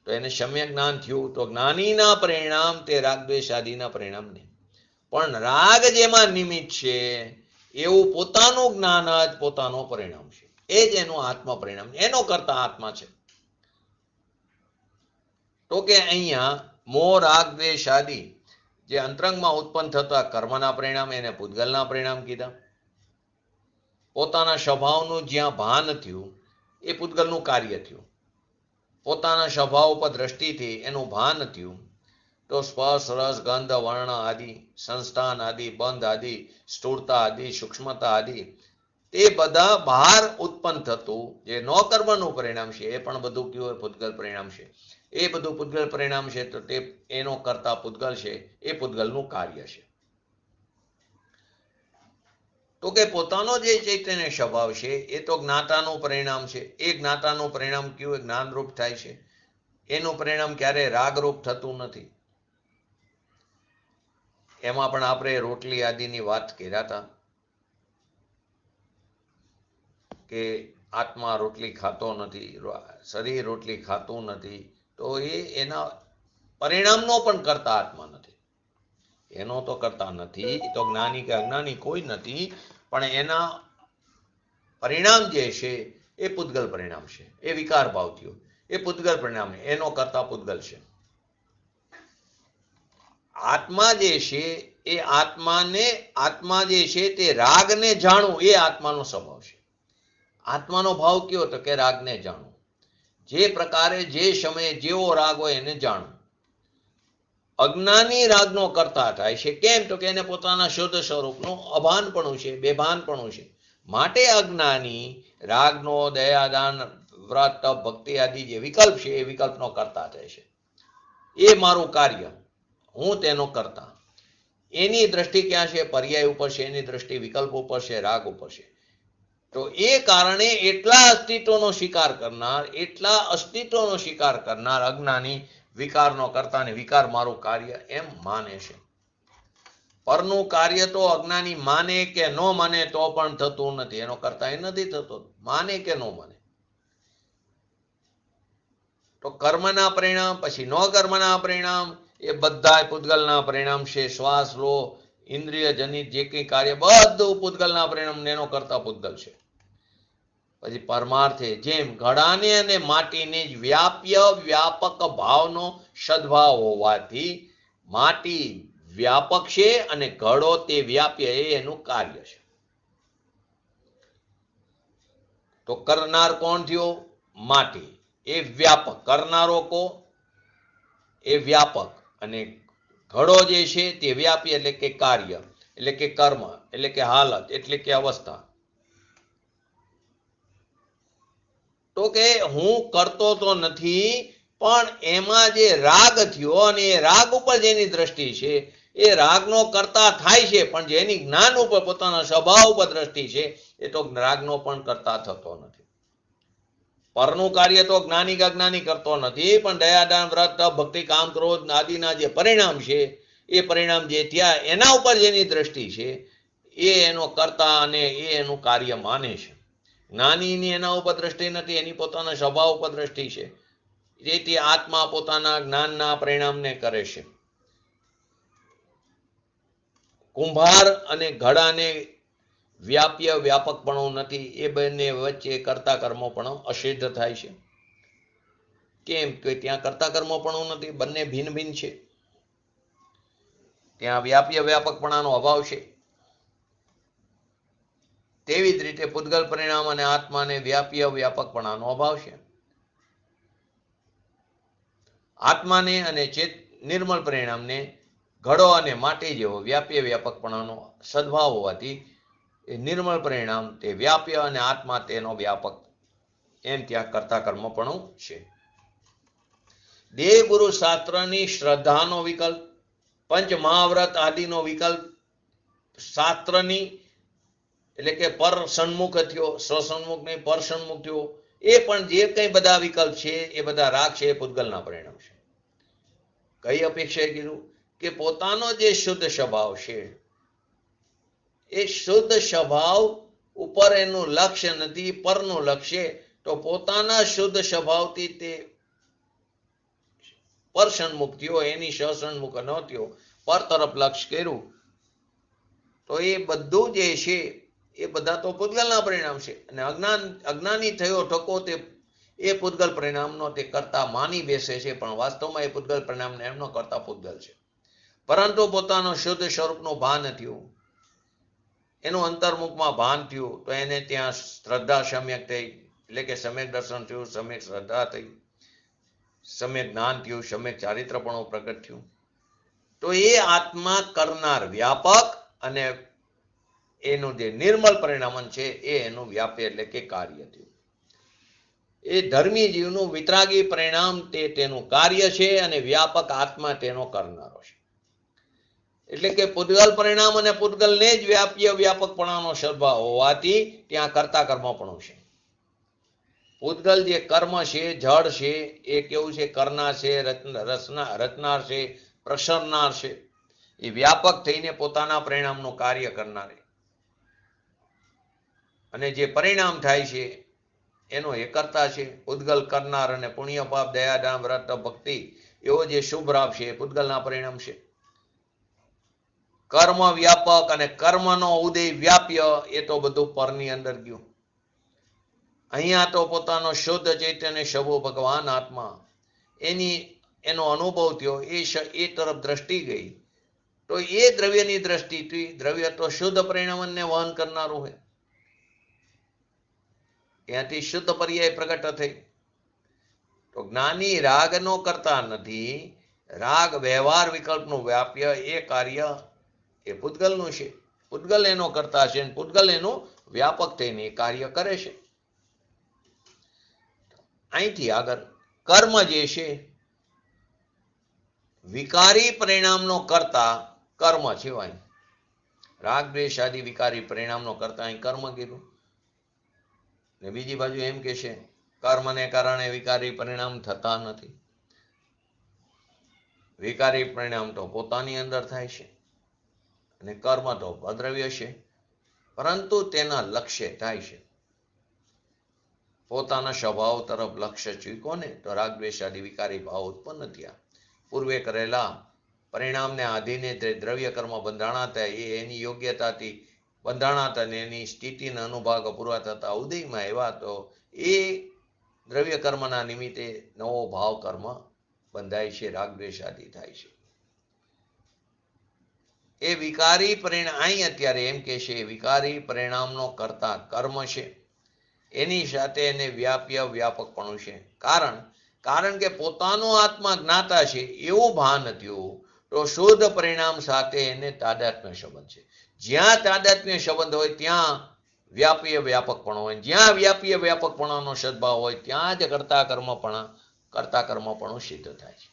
તો એને સમ્યક જ્ઞાન થયું. તો જ્ઞાનીના પરિણામ તે રાગદ્વેષ આદિના પરિણામ નહીં, પણ રાગ જેમાં નિમિત્ત છે એવું પોતાનું જ્ઞાન જ પોતાનો પરિણામ છે. એ જ એનું આત્મ પરિણામ, એનો કરતા આત્મા છે. તો કે અહીંયા મોહ રાગ દ્વેષ આદિ જે અંતરંગમાં ઉત્પન્ન થતા કર્મના પરિણામ એને પૂતગલના પરિણામ કીધા. પોતાના સ્વભાવનું જ્યાં ભાન થયું એ પૂતગલનું કાર્ય થયું. પોતાના સ્વભાવ ઉપર દ્રષ્ટિથી એનું ભાન થયું. તો સ્પર્શ રસ ગંધ વર્ણ આદિ સંસ્થાન આદિ બંધ આદિ સ્થૂળતા આદિ સૂક્ષ્મતા આદિ તે બધા બહાર ઉત્પન્ન થતું જે નો કર્મનું પરિણામ છે એ પણ બધું કયું પૂતગલ પરિણામ છે. એ બધું પૂતગલ પરિણામ છે. તો તે એનો કરતા પૂતગલ છે, એ પૂતગલનું કાર્ય છે. તો કે પોતાનો જે ચૈતન્ય સ્વભાવ છે એ તો જ્ઞાતાનું પરિણામ છે. એ જ્ઞાતાનું પરિણામ કયું જ્ઞાનરૂપ થાય છે. એનું પરિણામ ક્યારે રાગરૂપ થતું નથી. એમાં પણ આપણે રોટલી આદિની વાત કર્યા હતા કે આત્મા રોટલી ખાતો નથી, શરીર રોટલી ખાતું નથી. તો એ એના પરિણામનો પણ કરતા આત્મા નથી. એનો તો કરતા નથી. તો જ્ઞાની કે અજ્ઞાની કોઈ નથી, પણ એના પરિણામ જે છે એ પૂતગલ પરિણામ છે. એ વિકાર ભાવ થયો, એ પૂતગલ પરિણામ, એનો કરતા પૂતગલ છે. આત્મા જે છે એ આત્મા જે છે તે રાગને જાણવું એ આત્માનો સ્વભાવ છે. આત્માનો ભાવ કયો? તો કે રાગને જાણો. જે પ્રકારે જે સમયે જેવો રાગ હોય એને જાણો. અજ્ઞાની રાગનો કરતા થાય છે. કેમ? તો કે એને પોતાના શુદ્ધ સ્વરૂપનું અભાનપણું છે, બેભાનપણું છે. માટે અજ્ઞાની રાગનો દયાદાન વ્રત તપ ભક્તિ આદિ જે વિકલ્પ છે એ વિકલ્પનો કરતા થાય છે. એ મારું કાર્ય, હું તેનો કરતા. એની દ્રષ્ટિ ક્યાં છે? પર્યાય ઉપર છે, એની દ્રષ્ટિ વિકલ્પ ઉપર છે, રાગ ઉપર છે. તો એ કારણે એટલા અસ્તિત્વનો સ્વીકાર કરનાર અજ્ઞાની વિકારનો કરતા ને વિકાર મારું કાર્ય એમ માને છે. પરનું કાર્ય તો અજ્ઞાની માને કે ન માને તો પણ થતું નથી. એનો કરતા એ નથી થતો, માને કે ન માને. તો કર્મના પરિણામ પછી ન કર્મના પરિણામ એ બધા પૂતગલના પરિણામ છે. શ્વાસ લો, ઇન્દ્રિય જનિત જે કંઈ કાર્ય બધું પૂતગલના પરિણામ એનો કરતા પૂતગલ છે. પછી પરમાર્થે જેમ ઘડાને અને માટીને જ વ્યાપક ભાવનો સદભાવ હોવાથી માટી વ્યાપક છે અને ઘડો તે વ્યાપ્ય એ એનું કાર્ય છે. તો કરનાર કોણ થયો? માટી. એ વ્યાપક. કરનારો કો? એ વ્યાપક. અને ઘડો જે છે તે વ્યાપી એટલે કે કાર્ય, એટલે કે કર્મ, એટલે કે હાલત, એટલે કે અવસ્થા. તો કે હું કરતો તો નથી, પણ એમાં જે રાગ થયો અને એ રાગ ઉપર જેની દ્રષ્ટિ છે એ રાગનો કરતા થાય છે, પણ જેની જ્ઞાન ઉપર પોતાના સ્વભાવ ઉપર દ્રષ્ટિ છે એ તો રાગનો પણ કરતા થતો નથી. પરનું કાર્ય તો જ્ઞાની કે અજ્ઞાની કરતો નથી, પણ દયાદાન વ્રત તપ ભક્તિ કામ ક્રોધ આદિના જે પરિણામ છે એ પરિણામ જે થયા એના ઉપર જેની દ્રષ્ટિ છે એ એનો કરતા અને એ એનું કાર્ય માને છે. જ્ઞાનીની એના ઉપર દ્રષ્ટિ નથી, એની પોતાના સ્વભાવ ઉપર દ્રષ્ટિ છે. જેથી આત્મા પોતાના જ્ઞાનના પરિણામને કરે છે. કુંભાર અને ઘડાને વ્યાપ્ય વ્યાપકપણું નથી, એ બંને વચ્ચે કરતા કર્મોપણું અસિદ્ધ થાય છે. કેમ કે ત્યાં કરતા કર્મોપણું નથી, બંને ભિન્ન ભિન્ન છે. ત્યાં વ્યાપ્ય વ્યાપકપણાનો અભાવ છે. તેવી જ રીતે પૂતગલ પરિણામ અને આત્માને વ્યાપ્ય વ્યાપકપણાનો અભાવ છે. આત્માને અને ચેત નિર્મળ પરિણામને ઘડો અને માટી જેવો વ્યાપ્ય વ્યાપકપણાનો સદભાવ હોવાથી એ નિર્મળ પરિણામ તે વ્યાપ્ય અને આત્મા તેનો વ્યાપક, એમ ત્યાં કરતા કર્મપણું છે. દેવ ગુરુ શાસ્ત્રની શ્રદ્ધાનો વિકલ્પ, પંચ મહાવ્રત આદિનો વિકલ્પ, શાસ્ત્રની એટલે કે પર સન્મુખ થયો, સ્વસન્મુખ નહીં પર સન્મુખ થયો, એ પણ જે કંઈ બધા વિકલ્પ છે એ બધા રાગ છે, એ પૂતગલના પરિણામ છે. કઈ અપેક્ષાએ કીધું કે પોતાનો જે શુદ્ધ સ્વભાવ છે એ શુદ્ધ સ્વભાવ ઉપર એનું લક્ષ્ય નથી, પરનું લક્ષ્ય. તો પોતાના શુદ્ધ સ્વભાવથી તે પર સન્મુખ થયો, એની સસન્મુખ ન થયો, પર તરફ લક્ષ્ય કર્યું, તો એ બધું જે છે એ બધા તો પૂતગલના પરિણામ છે. અને અજ્ઞાની થયો ઠકો તે એ પૂતગલ પરિણામનો તે કરતા માની બેસે છે, પણ વાસ્તવમાં એ પૂતગલ પરિણામને એમનો કરતા પૂતગલ છે. પરંતુ પોતાનો શુદ્ધ સ્વરૂપનું ભાન થયું, એનું અંતર્મુખમાં ભાન થયું, તો એને ત્યાં શ્રદ્ધા સમ્યક થઈ, એટલે કે સમ્યક દર્શન થયું, સમ્યક શ્રદ્ધા થઈ, સમ્યક જ્ઞાન થયું, સમ્યક ચારિત્રપણું પ્રગટ થયું. તો એ આત્મા કરનાર વ્યાપક અને એનું જે નિર્મળ પરિણામન છે એ એનું વ્યાપ્ય એટલે કે કાર્ય થયું. એ ધર્મી જીવનું વિતરાગી પરિણામ તે તેનું કાર્ય છે અને વ્યાપક આત્મા તેનો કરનારો છે. એટલે કે પૂતગલ પરિણામ અને પૂતગલને જ વ્યાપ્ય વ્યાપકપણાનો સ્વભાવ હોવાથી ત્યાં કરતા કર્મપણું છે. પૂતગલ જે કર્મ છે, જળ છે, એ કેવું છે? કરનાર છે, રચનાર છે, પ્રસરનાર છે. એ વ્યાપક થઈને પોતાના પરિણામનું કાર્ય કરનાર, અને જે પરિણામ થાય છે એનો એ કરતા છે. પૂતગલ કરનાર અને પુણ્ય પાપ દયાદાન વ્રત ભક્તિ એવો જે શુભ લાભ છે એ પૂતગલના પરિણામ છે. કર્મ વ્યાપક અને કર્મનો ઉદય વ્યાપ્ય એ તો બધું પરની અંદર ગયું. અહીંયા તો પોતાનો શુદ્ધ ચૈતન્ય શવો ભગવાન આત્મા એનો અનુભવ થયો, એ તરફ દ્રષ્ટિ ગઈ, તો એ દ્રવ્યની દ્રષ્ટિથી દ્રવ્ય તો શુદ્ધ પરિણામને વહન કરનારું હોય. ત્યાંથી શુદ્ધ પર્યાય પ્રગટ થઈ. તો જ્ઞાની રાગનો કરતા નથી, રાગ વ્યવહાર વિકલ્પનું વ્યાપ્ય એ કાર્ય એ પૂતગલનું છે. પૂતગલ એનો કરતા છે અને પૂતગલ એનું વ્યાપક થઈને એ કાર્ય કરે છે. અહીંથી આગળ કર્મ જે છે વિકારી પરિણામનો કરતા કર્મ છે. રાગ દ્વેષ આદિ વિકારી પરિણામનો કરતા અહીં કર્મ કીધું. ને બીજી બાજુ એમ કે છે કર્મને કારણે વિકારી પરિણામ થતા નથી. વિકારી પરિણામ તો પોતાની અંદર થાય છે અને કર્મ તો અદ્રવ્ય છે, પરંતુ તેના લક્ષ્ય થાય છે. પોતાના સ્વભાવ તરફ લક્ષ્ય ચૂક્યો ને તો રાગ દ્વેષ આદિ વિકારી ભાવ ઉત્પન્ન થયા. પૂર્વે કરેલા પરિણામને આધીને તે દ્રવ્ય કર્મ બંધાણાતા એ એની યોગ્યતાથી બંધાણાતા ને એની સ્થિતિના અનુભાગ પૂરા થતા ઉદયમાં એવા તો એ દ્રવ્ય કર્મના નિમિત્તે નવો ભાવ કર્મ બંધાય છે, રાગ દ્વેષ આદિ થાય છે. એ વિકારી પરિણામ અહીં અત્યારે એમ કે છે વિકારી પરિણામનો કરતા કર્મ છે, એની સાથે એને વ્યાપ્ય વ્યાપકપણું છે. કારણ કે પોતાનો આત્મા જ્ઞાતા છે એવું ભાન થયું તો શુદ્ધ પરિણામ સાથે એને તાદાત્મ્ય સંબંધ છે. જ્યાં તાદાત્મ્ય સંબંધ હોય ત્યાં વ્યાપીય વ્યાપકપણો હોય, જ્યાં વ્યાપીય વ્યાપકપણાનો સદભાવ હોય ત્યાં જ કરતા કર્મપણું સિદ્ધ થાય છે.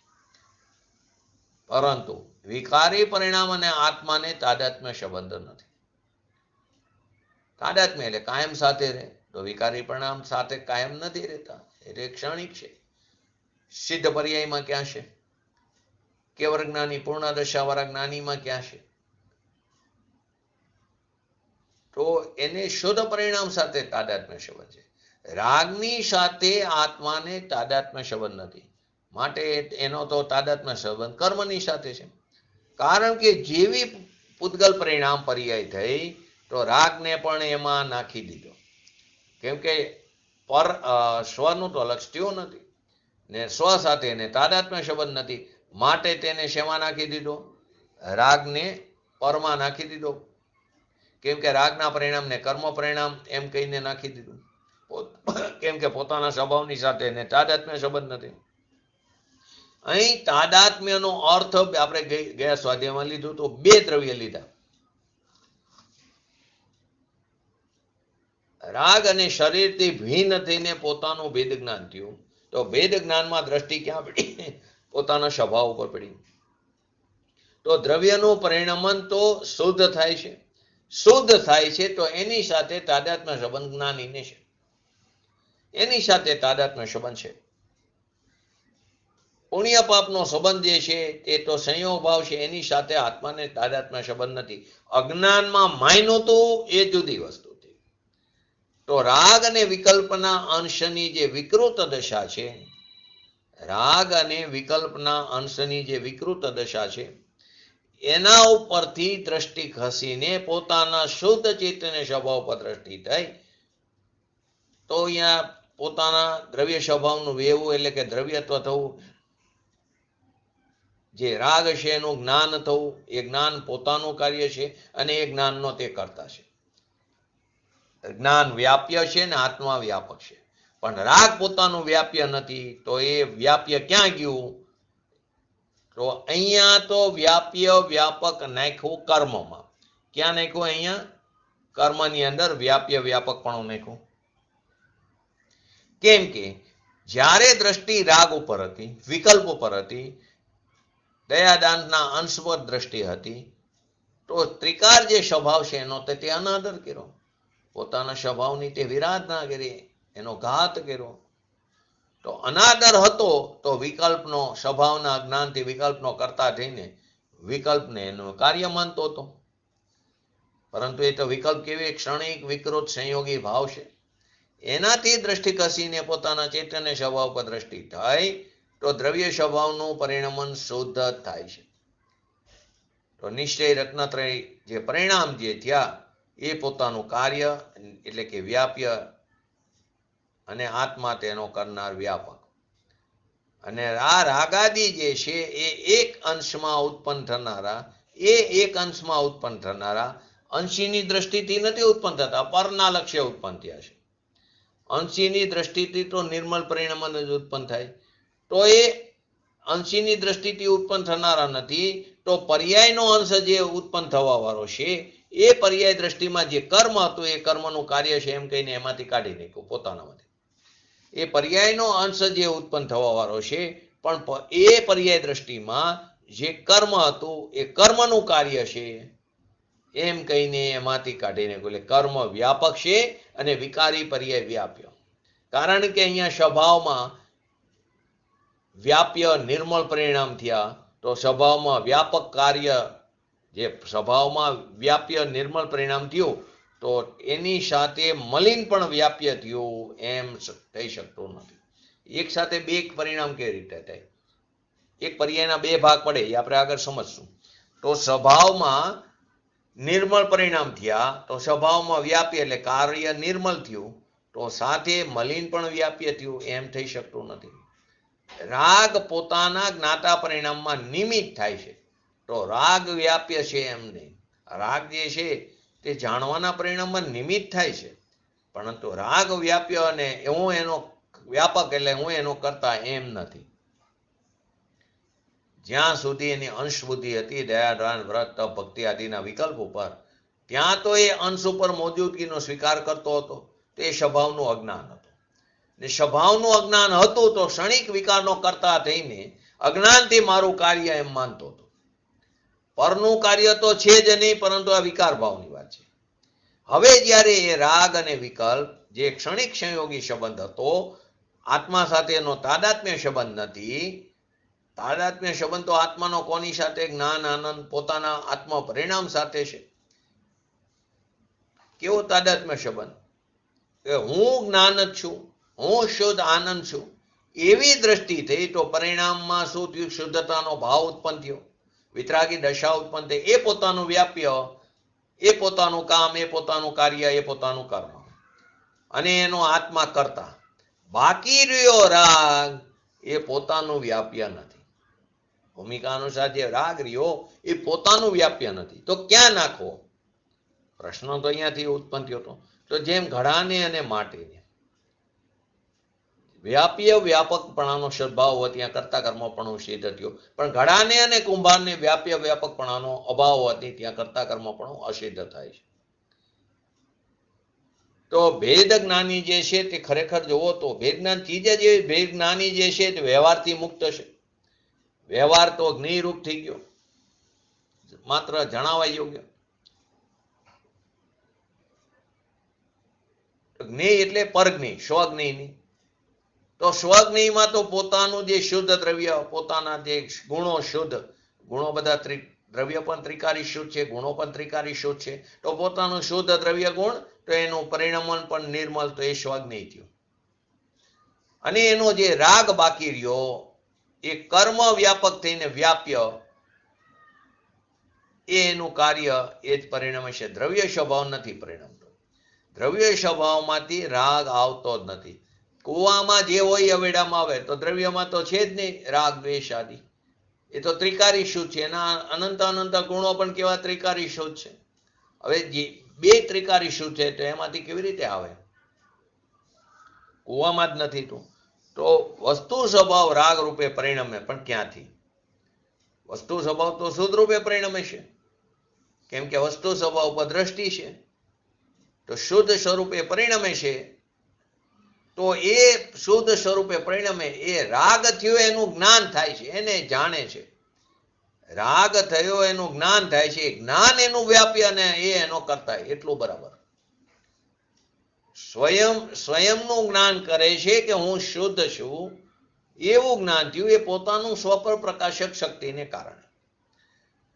પરંતુ વિકારી પરિણામ અને આત્માને તાદાત્મ્ય સંબંધ નથી. તાદાત્મ્ય એટલે કાયમ સાથે રહે, તો વિકારી પરિણામ સાથે કાયમ નથી રહેતા, એટલે ક્ષણિક છે. સિદ્ધ પર્યાયમાં ક્યાં છે? કેવળ જ્ઞાની પૂર્ણ દશાવાળા જ્ઞાનીમાં ક્યાં છે? તો એને શુદ્ધ પરિણામ સાથે તાદાત્મ્ય સંબંધ છે. રાગની સાથે આત્માને તાદાત્મ્ય સંબંધ નથી, માટે એનો તો તાદાત્મ્ય સંબંધ કર્મની સાથે છે. કારણ કે જેવી પૂતગલ પરિણામ પર્યાય થઈ તો રાગને પણ એમાં નાખી દીધો. કેમ કે સ્વનું તો લક્ષ થયું નથી ને સ્વ સાથે એને તાદાત્મ્ય સંબંધ નથી, માટે તેને શેમાં નાખી દીધો? રાગને પરમાં નાખી દીધો. કેમ કે રાગના પરિણામને કર્મ પરિણામ એમ કહીને નાખી દીધું. કેમ કે પોતાના સ્વભાવની સાથે એને તાદાત્મ્ય સંબંધ નથી. અહીં તાદાત્મ્યનો અર્થ આપણે ગયા સ્વાધ્યાયમાં લીધું તો બે દ્રવ્ય લીધા, રાગ અને શરીરથી ભિન્ન થઈને પોતાનું ભેદ જ્ઞાન થયું. તો ભેદ જ્ઞાનમાં દ્રષ્ટિ ક્યાં પડી? પોતાના સ્વભાવ ઉપર પડી. તો દ્રવ્યનું પરિણમન તો શુદ્ધ થાય છે. શુદ્ધ થાય છે તો એની સાથે તાદાત્મ્ય સંબંધ જ્ઞાનીને છે, એની સાથે તાદાત્મ્ય સંબંધ છે. પુણ્ય પાપનો સંબંધ જે છે તે તો સંયોગ ભાવ છે, એની સાથે આત્માને તાદાત્મ્ય સંબંધ નથી. અજ્ઞાનમાં માયનું તો એ જુદી વસ્તુ હતી. તો રાગ અને વિકલ્પના અંશની જે વિકૃત દશા છે, રાગ અને વિકલ્પના અંશની જે વિકૃત દશા છે એના ઉપરથી દ્રષ્ટિ ખસીને પોતાના શુદ્ધ ચૈતન્ય સ્વભાવ પર દ્રષ્ટિ થઈ તો અહીંયા પોતાના દ્રવ્ય સ્વભાવનું વહેવું એટલે કે દ્રવ્યત્વ થવું, જે રાગ છે એનું જ્ઞાન થવું, એ જ્ઞાન પોતાનું કાર્ય છે અને એ જ્ઞાનનો તે કરતા છે. જ્ઞાન વ્યાપ્ય છે ને આત્મા વ્યાપક છે, પણ રાગ પોતાનું વ્યાપ્ય નથી. તો એ વ્યાપ્ય ક્યાં ગયું? તો અહીંયા તો વ્યાપ્ય વ્યાપક નાખ્યું કર્મમાં. ક્યાં નાખ્યું? અહીંયા કર્મની અંદર વ્યાપ્ય વ્યાપકપણું નાખ્યું. કેમ કે જ્યારે દ્રષ્ટિ રાગ ઉપર હતી, વિકલ્પ ઉપર હતી, દયાદાનના અંશ પર દ્રષ્ટિ હતી, તો ત્રિકાર જે સ્વભાવ છે એનો તે અનાદર કર્યો, પોતાના સ્વભાવની તે વિરાધના કરી, એનો ઘાત કર્યો. તો અનાદર હતો તો વિકલ્પનો સ્વભાવના જ્ઞાનથી વિકલ્પનો કરતા થઈને વિકલ્પને એનું કાર્ય માનતો હતો. પરંતુ એ તો વિકલ્પ કેવી ક્ષણિક વિકૃત સંયોગી ભાવ છે, એનાથી દ્રષ્ટિ કસીને પોતાના ચૈતન્ય સ્વભાવ પર દ્રષ્ટિ થાય તો દ્રવ્ય સ્વભાવનું પરિણમન શુદ્ધ થાય છે. તો નિશ્ચય રત્નત્રય જે પરિણામ જે થયા એ પોતાનું કાર્ય એટલે કે વ્યાપ્ય અને આત્મા તેનો કરનાર વ્યાપક. અને આ રાગાદી જે છે એ એક અંશમાં ઉત્પન્ન થનારા અંશીની દ્રષ્ટિથી નથી ઉત્પન્ન થતા, પરના લક્ષ્ય ઉત્પન્ન થયા છે. અંશીની દ્રષ્ટિથી તો નિર્મલ પરિણામ જ ઉત્પન્ન થાય. તો એ અંશીની દ્રષ્ટિથી ઉત્પન્ન થનારા નથી, તો પર્યાયનો અંશ જે ઉત્પન્ન થવા વાળો છે એ પર્યાય દ્રષ્ટિમાં જે કર્મ હતું એ કર્મનું કાર્ય છે એમ કહીને એમાંથી કાઢી નાખ્યું પોતાનામાંથી. એ પર્યાયનો અંશ જે ઉત્પન્ન થવા વાળો છે, પણ એ પર્યાય દ્રષ્ટિમાં જે કર્મ હતું એ કર્મનું કાર્ય છે એમ કહીને એમાંથી કાઢી નાખ્યું. એટલે કર્મ વ્યાપક છે અને વિકારી પર્યાય વ્યાપ્ય. કારણ કે અહીંયા સ્વભાવમાં વ્યાપ્ય નિર્મળ પરિણામ થયા, તો સ્વભાવમાં વ્યાપક કાર્ય જે સ્વભાવમાં વ્યાપ્ય નિર્મળ પરિણામ થયું, તો એની સાથે મલિન પણ વ્યાપ્ય થયું એમ થઈ શકતું નથી. એક સાથે બે પરિણામ કેવી રીતે થાય? એક પર્યાયના બે ભાગ પડે એ આપણે આગળ સમજશું. તો સ્વભાવમાં નિર્મળ પરિણામ થયા, તો સ્વભાવમાં વ્યાપ્ય એટલે કાર્ય નિર્મળ થયું, તો સાથે મલિન પણ વ્યાપ્ય થયું એમ થઈ શકતું નથી. રાગ પોતાના જ્ઞાતા પરિણામમાં નિમિત્ત થાય છે, તો રાગ વ્યાપ્ય છે એમ નહીં. રાગ જે છે તે જાણવાના પરિણામમાં નિમિત્ત થાય છે, પરંતુ રાગ વ્યાપ્ય અને હું એનો વ્યાપક એટલે હું એનો કરતા એમ નથી. જ્યાં સુધી એની અંશ બુદ્ધિ હતી દયા, દાન, વ્રત, તપ, ભક્તિ આદિના વિકલ્પ ઉપર, ત્યાં તો એ અંશ ઉપર મોજૂદગીનો સ્વીકાર કરતો હતો. તે સ્વભાવનું અજ્ઞાન હતું. ને સ્વભાવનું અજ્ઞાન હતું તો ક્ષણિક વિકારનો કરતા થઈને અજ્ઞાનથી મારું કાર્ય એમ માનતો હતો. પરનું કાર્ય તો છે જ નહીં, પરંતુ આ વિકાર ભાવની વાત છે. હવે જ્યારે એ રાગ અને વિકલ્પ જે ક્ષણિક સંયોગી સંબંધ હતો, આત્મા સાથેનો તાદાત્મ્ય સંબંધ નથી. તાદાત્મ્ય સંબંધ તો આત્માનો કોની સાથે? જ્ઞાન, આનંદ, પોતાના આત્મા પરિણામ સાથે છે. કેવો તાદાત્મ્ય સંબંધ? કે હું જ્ઞાન જ છું, હું શુદ્ધ આનંદ છું, એવી દ્રષ્ટિ થઈ તો પરિણામમાં શું થયું? શુદ્ધતાનો ભાવ ઉત્પન્ન થયો, વિતરાગી દશા ઉત્પન્ન થઈ. એ પોતાનું વ્યાપ્ય, એ પોતાનું કામ, એ પોતાનું કાર્ય, એ પોતાનું કર્મ, અને એનો આત્મા કરતા. બાકી રહ્યો રાગ, એ પોતાનું વ્યાપ્ય નથી. ભૂમિકા અનુસાર જે રાગ રહ્યો એ પોતાનું વ્યાપ્ય નથી. તો ક્યાં નાખવો? પ્રશ્ન તો અહીંયાથી ઉત્પન્ન થયો હતો. તો જેમ ઘડાને અને માટીને વ્યાપ્ય વ્યાપકપણાનો સદભાવ હોય ત્યાં કરતા કર્મપણું સિદ્ધ થયું, પણ ઘડાને અને કુંભારને વ્યાપ્ય વ્યાપકપણાનો અભાવ હોવાથી ત્યાં કરતા કર્મપણું અસિદ્ધ થાય છે. તો ભેદ જ્ઞાની જે છે તે ખરેખર જોવો તો ભેદ જ્ઞાન ચીજ જ એવી, ભેદ જ્ઞાની જે છે તે વ્યવહારથી મુક્ત છે. વ્યવહાર તો અગ્નિરૂપ થઈ ગયો, માત્ર જણાવાય યોગ્ય. જ્ઞેય એટલે પરજ્ઞેય, સ્વજ્ઞેયની. તો સ્વજ્ઞેયમાં તો પોતાનું જે શુદ્ધ દ્રવ્ય, પોતાના જે ગુણો શુદ્ધ, ગુણો બધા દ્રવ્ય પણ ત્રિકારી શુદ્ધ છે, ગુણો પણ ત્રિકારી શુદ્ધ છે. તો પોતાનું શુદ્ધ દ્રવ્ય ગુણ, તો એનું પરિણમન પણ નિર્મલ, તો એ સ્વજ્ઞેય થયું. અને એનો જે રાગ બાકી રહ્યો એ કર્મ વ્યાપક થઈને વ્યાપ્ય, એનું કાર્ય એ જ પરિણમે છે. દ્રવ્ય સ્વભાવ નથી પરિણમતો. દ્રવ્ય સ્વભાવમાંથી રાગ આવતો જ નથી. કુવામાં જે હોય અવેડામાં આવે, તો દ્રવ્યમાં તો છે જ નહીં રાગ, દ્વેષ આદિ. એ તો ત્રિકારી શુદ્ધ છે. એના અનંત અનંત ગુણો પણ કેવા ત્રિકારી શુદ્ધ છે. હવે જે બે ત્રિકારી શુદ્ધ છે, તો એમાંથી કેવી રીતે આવે? કુવામાં જ નથી. તો વસ્તુ સ્વભાવ રાગ રૂપે પરિણમે, પણ ક્યાંથી? વસ્તુ સ્વભાવ તો શુદ્ધ રૂપે પરિણમે છે, કેમ કે વસ્તુ સ્વભાવ પર દ્રષ્ટિ છે. તો શુદ્ધ સ્વરૂપે પરિણમે છે. તો એ શુદ્ધ સ્વરૂપે પરિણમે એ રાગ થયો એનું જ્ઞાન થાય છે, એને જાણે છે. રાગ થયો એનું જ્ઞાન થાય છે, જ્ઞાન એનું વ્યાપ્ય અને એ એનો કરતા, એટલું બરાબર. સ્વયંનું જ્ઞાન કરે છે કે હું શુદ્ધ છું, એવું જ્ઞાન થયું. એ પોતાનું સ્વપર પ્રકાશક શક્તિને કારણે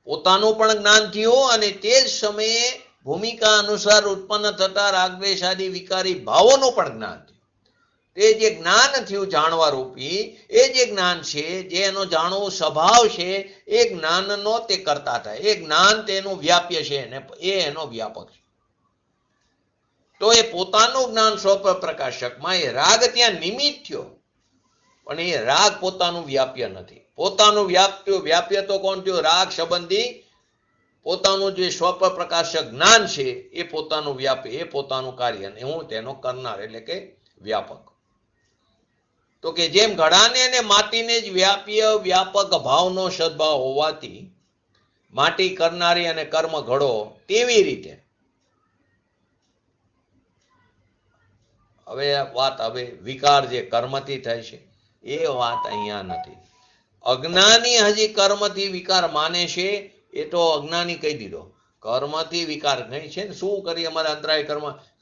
પોતાનું પણ જ્ઞાન થયું, અને તે જ સમયે ભૂમિકા અનુસાર ઉત્પન્ન થતા રાગદ્વેષ આદિ વિકારી ભાવોનું પણ જ્ઞાન થયું. તે જે જ્ઞાન થયું જાણવા રૂપી, એ જે જ્ઞાન છે, જે એનો જાણવો સ્વભાવ છે, એ જ્ઞાનનો તે કરતા થાય. એ જ્ઞાન તેનું વ્યાપ્ય છે અને એ એનો વ્યાપક છે. તો એ પોતાનું જ્ઞાન સ્વપર પ્રકાશકમાં એ રાગ ત્યાં નિમિત્ત થયો, પણ એ રાગ પોતાનું વ્યાપ્ય નથી. પોતાનું વ્યાપ્ય તો કોણ થયું? રાગ સંબંધી પોતાનું જે સ્વપર પ્રકાશક જ્ઞાન છે એ પોતાનું વ્યાપ્ય, એ પોતાનું કાર્ય, અને હું તેનો કરનાર એટલે કે વ્યાપક. તો કે જેમ ઘડાને અને માટીને જ વ્યાપીય વ્યાપક ભાવનો સદભાવ હોવાથી માટી કરનારી અને કર્મ ઘડો, તેવી રીતે હવે વિકાર જે કર્મથી થાય છે એ વાત અહીંયા નથી. અજ્ઞાની હજી કર્મથી વિકાર માને છે, એ તો અજ્ઞાની કહી દીધો. કર્મથી વિકાર નહીં છે ને, શું કરીએ અમારા અંતરાય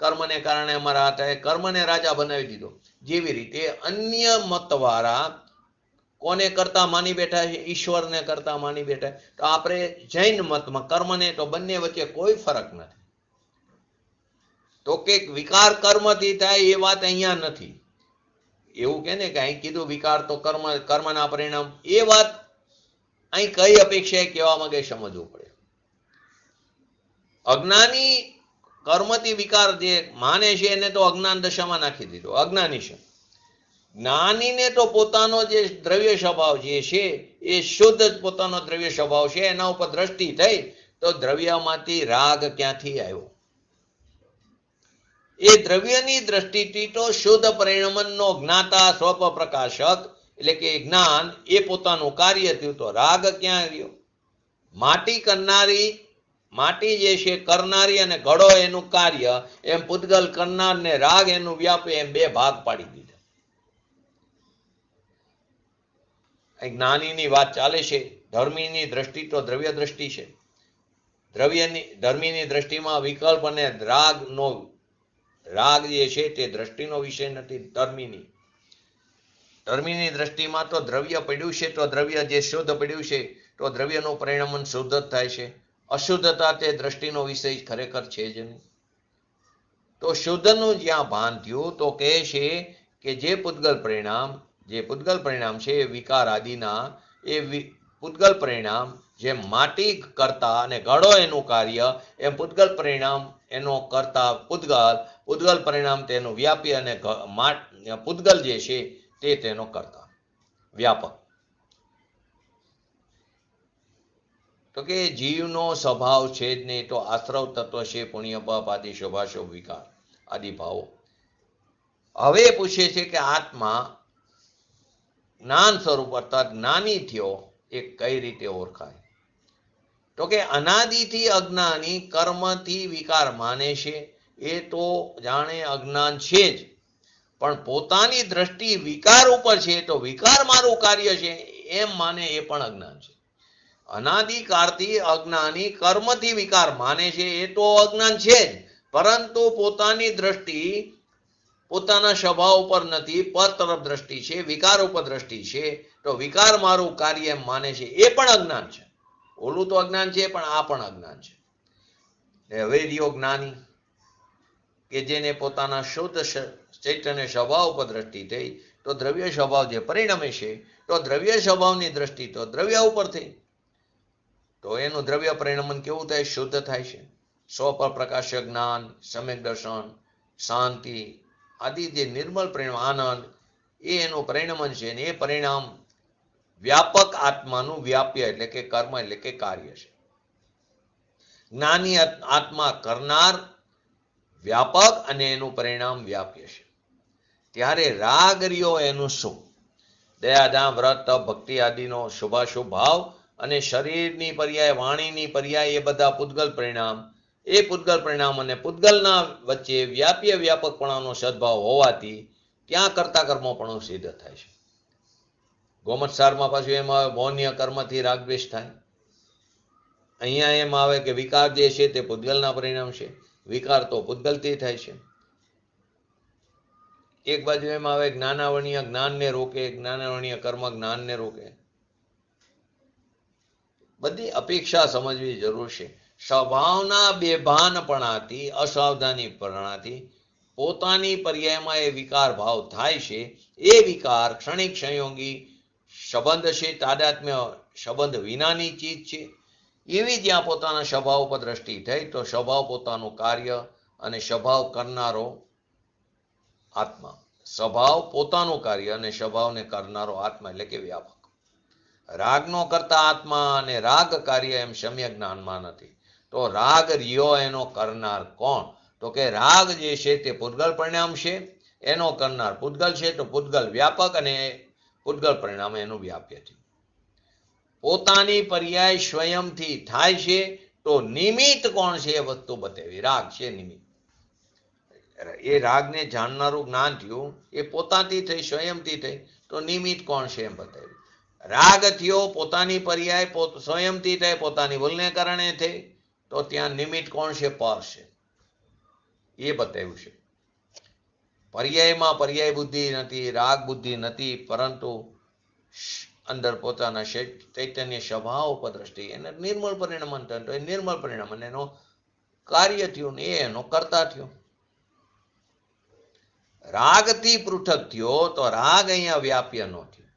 કર્મને કારણે અમારા હાથે કર્મને રાજા બનાવી દીધો. જેવી રીતે અન્ય મતવાળા કોને કરતા માની બેઠા છે? ઈશ્વરને કરતા માની બેઠા. તો આપણે જૈન મતમાં કર્મને તો બંને વચ્ચે કોઈ ફરક નથી. તો કે વિકાર કર્મથી થાય એ વાત અહીંયા નથી. એવું કે ને કે અહીં કીધું વિકાર તો કર્મના પરિણામ, એ વાત અહીં કઈ અપેક્ષા કહેવા માંગે સમજવું પડે. અજ્ઞાની કર્મથી વિકાર જે માને છે એને તો અજ્ઞાન દશામાં નાખી દીધો. અજ્ઞાની છે. જ્ઞાનીને તો પોતાનો જે દ્રવ્ય સ્વભાવ જે છે એ શુદ્ધ પોતાનો દ્રવ્ય સ્વભાવ છે, એના ઉપર દ્રષ્ટિ થઈ તો દ્રવ્યમાંથી રાગ ક્યાંથી આવ્યો? એ દ્રવ્યની દ્રષ્ટિથી તો શુદ્ધ પરિણમનનો જ્ઞાતા સ્વપ પ્રકાશક એટલે કે જ્ઞાન એ પોતાનું કાર્ય થયું. તો રાગ ક્યાં આવ્યો? માટી કરનારી, માટી જે છે કરનારી અને ઘડો એનું કાર્ય, એમ પૂતગલ કરનાર ને રાગ એનું વ્યાપે, એમ બે ભાગ પાડી દીધા. જ્ઞાનીની વાત ચાલે છે. ધર્મીની દ્રષ્ટિ તો દ્રવ્ય દ્રષ્ટિ છે. ધર્મીની દ્રષ્ટિમાં વિકલ્પ અને રાગ જે છે તે દ્રષ્ટિનો વિષય નથી. ધર્મીની દ્રષ્ટિમાં તો દ્રવ્ય પડ્યું છે, તો દ્રવ્ય જે શુદ્ધ પડ્યું છે તો દ્રવ્યનું પરિણમન શુદ્ધ જ થાય છે. અશુદ્ધતા તે દ્રષ્ટિનો વિષય ખરેખર છે જ નહીં. તો શુદ્ધનું જ્યાં ભાન થયું તો કહે છે કે જે પૂતગલ પરિણામ છે એ વિકાર આદિના, એ પૂતગલ પરિણામ જેમ માટી કરતા અને ઘડો એનું કાર્ય, એમ પૂતગલ પરિણામ એનો કરતા પૂતગલ પરિણામ તેનું વ્યાપી અને પૂતગલ જે છે તે તેનો કરતા વ્યાપક. તો કે જીવનો સ્વભાવ છે જ નહીં, તો આશ્રવ તત્વ છે પુણ્ય પાપ આદિ શોભાશોભ વિકાર આદિ ભાવો. હવે પૂછે છે કે આત્મા જ્ઞાન સ્વરૂપ અર્થાત જ્ઞાની થયો એ કઈ રીતે ઓળખાય? તો કે અનાદિથી અજ્ઞાની કર્મથી વિકાર માને છે, એ તો જાણે અજ્ઞાન છે જ, પણ પોતાની દ્રષ્ટિ વિકાર ઉપર છે તો વિકાર મારું કાર્ય છે એમ માને એ પણ અજ્ઞાન છે. અનાદિકાળથી અજ્ઞાની કર્મથી વિકાર માને છે એ તો અજ્ઞાન છે જ, પરંતુ પોતાની દ્રષ્ટિ પોતાના સ્વભાવ ઉપર નથી, પર તરફ દ્રષ્ટિ છે, વિકાર ઉપર દ્રષ્ટિ છે, તો વિકાર મારું કાર્ય એમ માને છે એ પણ અજ્ઞાન છે. ઓલું તો અજ્ઞાન છે, પણ આ પણ અજ્ઞાન છે. હવે રહ્યો જ્ઞાની કે જેને પોતાના શુદ્ધ ચૈતન્ય સ્વભાવ ઉપર દ્રષ્ટિ થઈ, તો દ્રવ્ય સ્વભાવ જે પરિણમે છે તો દ્રવ્ય સ્વભાવની દ્રષ્ટિ તો દ્રવ્ય ઉપર થઈ, તો એનું દ્રવ્ય પરિણમન કેવું થાય? શુદ્ધ થાય છે. સ્વ પ્રકાશ્ય જ્ઞાન, સમ્યક દર્શન, શાંતિ આદિ જે નિર્મળ પરિણામ, આનંદ, એ એનું પરિણમન છે. અને એ પરિણામ વ્યાપક આત્માનું વ્યાપ્ય એટલે કે કર્મ એટલે કે કાર્ય છે. જ્ઞાની આત્મા કરનાર વ્યાપક અને એનું પરિણામ વ્યાપ્ય છે. ત્યારે રાગ રહ્યો એનું શું? દયા, દાન, વ્રત, તપ, ભક્તિ આદિનો શુભાશુભ ભાવ અને શરીરની પર્યાય, વાણીની પર્યાય, એ બધા પૂતગલ પરિણામ. એ પૂતગલ પરિણામ અને પૂતગલના વચ્ચે વ્યાપ્ય વ્યાપકપણાનો સદભાવ હોવાથી ત્યાં કરતા કર્મોપણું સિદ્ધ થાય છે. ગોમતસારમાં પાછું એમ આવે મૌન્ય કર્મથી રાગદ્વેષ થાય. અહીંયા એમ આવે કે વિકાર જે છે તે પૂતગલના પરિણામ છે, વિકાર તો પૂતગલથી થાય છે. એક બાજુ એમ આવે જ્ઞાનાવર્ણીય જ્ઞાનને રોકે, જ્ઞાનાવર્ણીય કર્મ જ્ઞાનને રોકે. બધી અપેક્ષા સમજવી જરૂર છે. સ્વભાવના બેભાનપણાથી, અસાવધાનીપણાથી પોતાની પર્યાયમાં એ વિકાર ભાવ થાય છે. એ વિકાર ક્ષણિક સંયોગી સંબંધ છે, તાદાત્મ્ય સંબંધ વિનાની ચીજ છે. એવી જ્યાં પોતાના સ્વભાવ પર દ્રષ્ટિ થઈ તો સ્વભાવ પોતાનું કાર્ય અને સ્વભાવ કરનારો આત્મા. સ્વભાવ પોતાનું કાર્ય અને સ્વભાવને કરનારો આત્મા એટલે કે વ્યાપક. રાગનો કરતા આત્મા અને રાગ કાર્ય એમ સમ્યક જ્ઞાનમાં નથી. તો રાગ રહ્યો એનો કરનાર કોણ? તો કે રાગ જે છે તે પૂતગલ પરિણામ છે, એનો કરનાર પૂતગલ છે, તો પૂતગલ વ્યાપક અને પૂતગલ પરિણામ એનું વ્યાપ્ય છે. પોતાની પર્યાય સ્વયંથી થાય છે, તો નિમિત્ત કોણ છે એ વસ્તુ બતાવી. રાગ છે નિમિત્ત. એ રાગને જાણનારું જ્ઞાન થયું, એ પોતાથી થઈ, સ્વયંથી થઈ, તો નિમિત્ત કોણ છે એમ બતાવ્યું. રાગ થયો પોતાની પર્યાય સ્વયંથી થાય, પોતાની ભૂલને કારણે થઈ, તો ત્યાં નિમિત્ત કોણ છે? પર છે. એ બતાવ્યું છે. પર્યાયમાં પર્યાય બુદ્ધિ નથી, રાગ બુદ્ધિ નથી, પરંતુ અંદર પોતાના ચૈતન્ય સ્વભાવ ઉપર દ્રષ્ટિ એને નિર્મળ પરિણામ તો એ નિર્મળ પરિણામ અને એનો કાર્ય થયું ને એ એનો કરતા થયો. રાગથી પૃથક થયો તો રાગ અહીંયા વ્યાપ્ય નો થયો.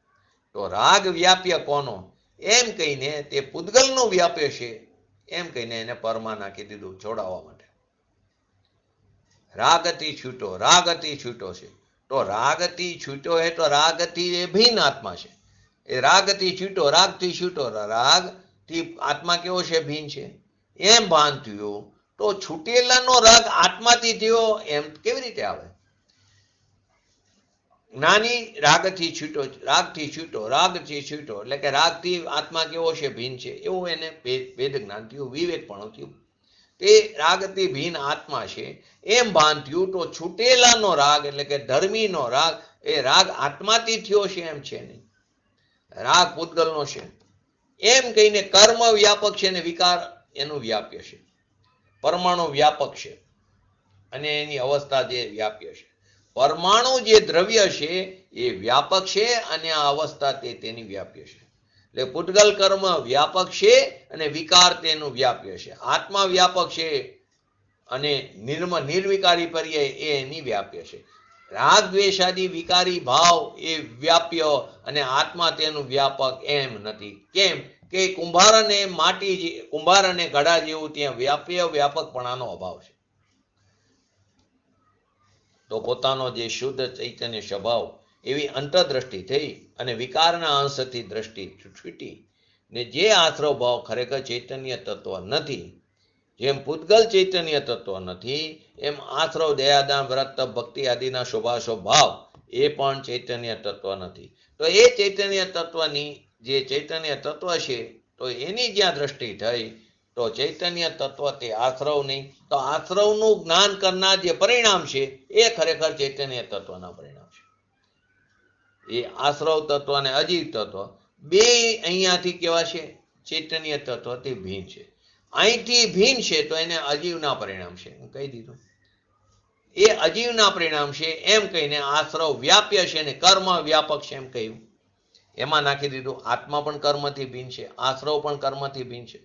તો રાગ વ્યાપ્ય કોનો એમ કહીને તે પૂતગલનો વ્યાપ્ય છે એમ કહીને એને પરમાં નાખી દીધું છોડાવવા માટે. રાગથી છૂટો, રાગથી છૂટો છે, તો રાગથી છૂટો હે તો રાગથી એ ભિન્ન આત્મા છે. એ રાગથી છૂટો, રાગથી છૂટો, રાગથી આત્મા કેવો છે? ભિન્ન છે. એમ ભાન થયું, તો છૂટેલાનો રાગ આત્માથી થયો એમ કેવી રીતે આવે? જ્ઞાની રાગથી છૂટો, રાગથી છૂટો, રાગથી છૂટો, એટલે કે રાગથી આત્મા કેવો છે? ભિન્ન છે. એવું એને ભેદ જ્ઞાન થયું, વિવેક પણ થયું. તે રાગથી ભિન્ન આત્મા છે એમ ભાન થયું, તો છૂટેલાનો રાગ એટલે કે ધર્મીનો રાગ એ રાગ આત્માથી થયો છે એમ છે નહીં. રાગ પૂતગલનો છે એમ કહીને કર્મ વ્યાપક છે ને વિકાર એનું વ્યાપ્ય છે. પરમાણુ વ્યાપક છે અને એની અવસ્થા જે વ્યાપ્ય છે. પરમાણુ જે દ્રવ્ય છે એ વ્યાપક છે અને આ અવસ્થા તેની વ્યાપ્ય છે. એટલે પૂતગલ કર્મ વ્યાપક છે અને વિકાર તેનું વ્યાપ્ય છે. આત્મા વ્યાપક છે અને નિર્વિકારી પર્યાય એ એની વ્યાપ્ય છે. રાગ દ્વેષાદી વિકારી ભાવ એ વ્યાપ્ય અને આત્મા તેનું વ્યાપક એમ નથી. કેમ કે કુંભાર અને માટી, કુંભાર અને ઘડા જેવું ત્યાં વ્યાપકપણાનો અભાવ છે. તો પોતાનો જે શુદ્ધ ચૈતન્ય સ્વભાવ એવી અંતરદ્રષ્ટિ થઈ અને વિકારના અંશથી દ્રષ્ટિ છૂટી ને જે આશ્રવ ભાવ ખરેખર ચૈતન્ય તત્વ નથી, જેમ પૂતગલ ચૈતન્ય તત્વ નથી, એમ આશ્રવ દયાદાન વ્રત ભક્તિ આદિના શોભાશોભ ભાવ એ પણ ચૈતન્ય તત્વ નથી. તો એ ચૈતન્ય તત્વની જે ચૈતન્ય તત્વ છે, તો એની જ્યાં દ્રષ્ટિ થઈ, તો ચૈતન્ય તત્વ તે આશ્રવ નહીં, તો આશ્રવનું જ્ઞાન કરનાર જે પરિણામ છે એ ખરેખર ચૈતન્ય તત્વના પરિણામ છે. એ આશ્રવ તત્વ અને અજીવ તત્વ બે અહીંયાથી કેવા છે? ચૈતન્ય તત્વ તે ભિન્ન છે. અહીંથી ભિન્ન છે તો એને અજીવના પરિણામ છે કહી દીધું. એ અજીવના પરિણામ છે એમ કહીને આશ્રવ વ્યાપ્ય છે અને કર્મ વ્યાપક છે એમ કહ્યું. એમાં નાખી દીધું આત્મા પણ કર્મથી ભિન્ન છે, આશ્રવ પણ કર્મથી ભિન્ન છે.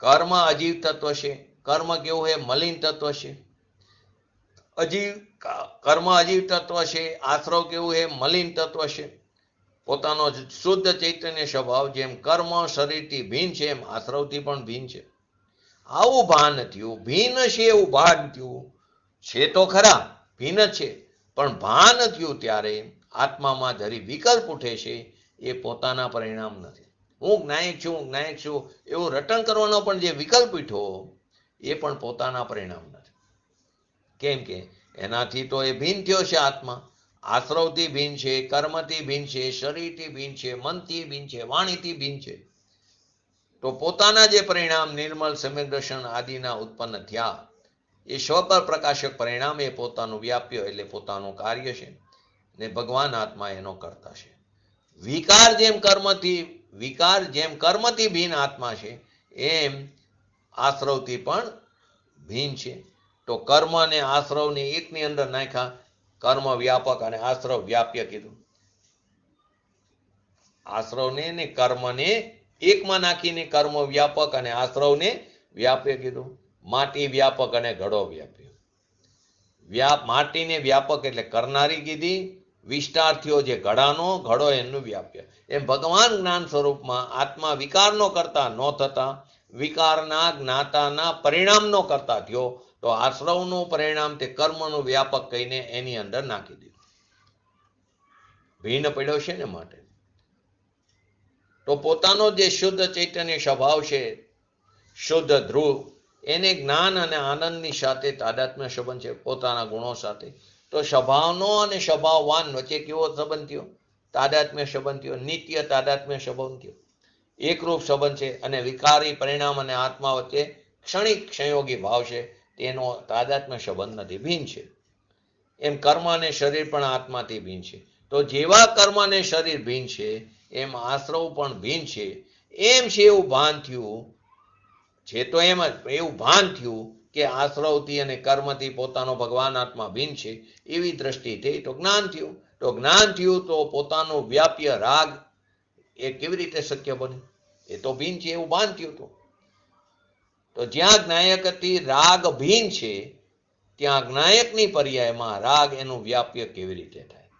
કર્મ અજીવ તત્વ છે. કર્મ કેવું છે? મલિન તત્વ છે. કર્મ અજીવ તત્વ છે, આશ્રવ કેવું છે? મલિન તત્વ છે. પોતાનો શુદ્ધ ચૈતન્ય સ્વભાવ જેમ કર્મ શરીરથી ભિન્ન છે એમ આશ્રવથી પણ ભિન્ન છે. આવું ભાન થયું. ભિન્ન છે એવું ભાન થયું છે તો ખરા, ભિન્ન છે, પણ ભાન થયું ત્યારે આત્મામાં જરી વિકલ્પ ઉઠે છે. એ પોતાના પરિણામ નથી. હું જ્ઞાયક છું, હું જ્ઞાયક છું એવું રટણ કરવાનો પણ જે વિકલ્પ ઉઠ્યો એ પણ પોતાના પરિણામ નથી. કેમ કે એનાથી તો એ ભિન્ન થયો છે આત્મા. આશ્રવથી ભિન્ન છે, કર્મથી ભિન્ન છે, શરીરથી ભિન્ન છે, મનથી ભિન્ન છે, વાણીથી ભિન્ન છે. તો પોતાના જે પરિણામ નિર્મળ સમ્યક દર્શન આદિના ઉત્પન્ન થયા એ સ્વપર પ્રકાશક પરિણામ એ પોતાનું વ્યાપ્ય એટલે પોતાનું કાર્ય છે ને ભગવાન આત્મા એનો કરતા છે. વિકાર જેમ કર્મથી ભિન્ન આત્મા છે એમ આશ્રવથી પણ ભિન્ન છે. તો કર્મ અને આશ્રવને એકની અંદર નાખ્યા, કર્મ વ્યાપક અને આશ્રવ વ્યાપ્ય કીધું. આશ્રવને ને કર્મને એકમાં નાખીને કર્મ વ્યાપક અને આશ્રવને વ્યાપ્ય કીધું. માટી વ્યાપક અને ઘડો વ્યાપ્ય. માટીને વ્યાપક એટલે કરનારી કીધી, વિસ્તાર થયો જે ઘડાનો, ઘડો એનું વ્યાપ્ય. એમ ભગવાન જ્ઞાન સ્વરૂપમાં આત્મા વિકારનો કરતા ન થતા વિકારના જ્ઞાતાના પરિણામનો કરતા થયો, તો આશ્રવનું પરિણામ તે કર્મનું વ્યાપક કહીને એની અંદર નાખી દીધું. ભિન્ન પડ્યો છે ને માટે. તો પોતાનો જે શુદ્ધ ચૈતન્ય સ્વભાવ છે, શુદ્ધ ધ્રુવ, એને જ્ઞાન અને આનંદની સાથે તાદાત્મ્ય સંબંધ છે પોતાના ગુણો સાથે. તો તો સ્વભાવનો અને સ્વભાવવાન વચ્ચે કેવો સંબંધ થયો? તાદાત્મ્ય સંબંધ થયો, નિત્ય તાદાત્મ્ય સંબંધ થયો, એકરૂપ સંબંધ છે. અને વિકારી પરિણામ અને આત્મા વચ્ચે ક્ષણિક સંયોગી ભાવ છે, તેનો તાદાત્મ્ય સંબંધ નથી, ભિન્ન છે. એમ કર્મ અને શરીર પણ આત્માથી ભિન્ન છે. તો જેવા કર્મ અને શરીર ભિન્ન છે એમ આશ્રવ પણ ભિન્ન છે. એમ છે એવું ભાન થયું છે. તો એમ જ એવું ભાન થયું કે આશ્રવથી અને કર્મથી પોતાનો ભગવાન આત્મા ભિન્ન છે, એવી દ્રષ્ટિ થઈ તો જ્ઞાન થયું. તો જ્ઞાન થયું તો પોતાનું વ્યાપ્ય રાગ એ કેવી રીતે શક્ય બને? એ તો ભિન્ન છે એવું ભાન થયું હતું. તો જ્યાં જ્ઞાયકથી રાગ ભિન્ન છે ત્યાં જ્ઞાયકની પર્યાયમાં રાગ એનું વ્યાપ્ય કેવી રીતે થાય?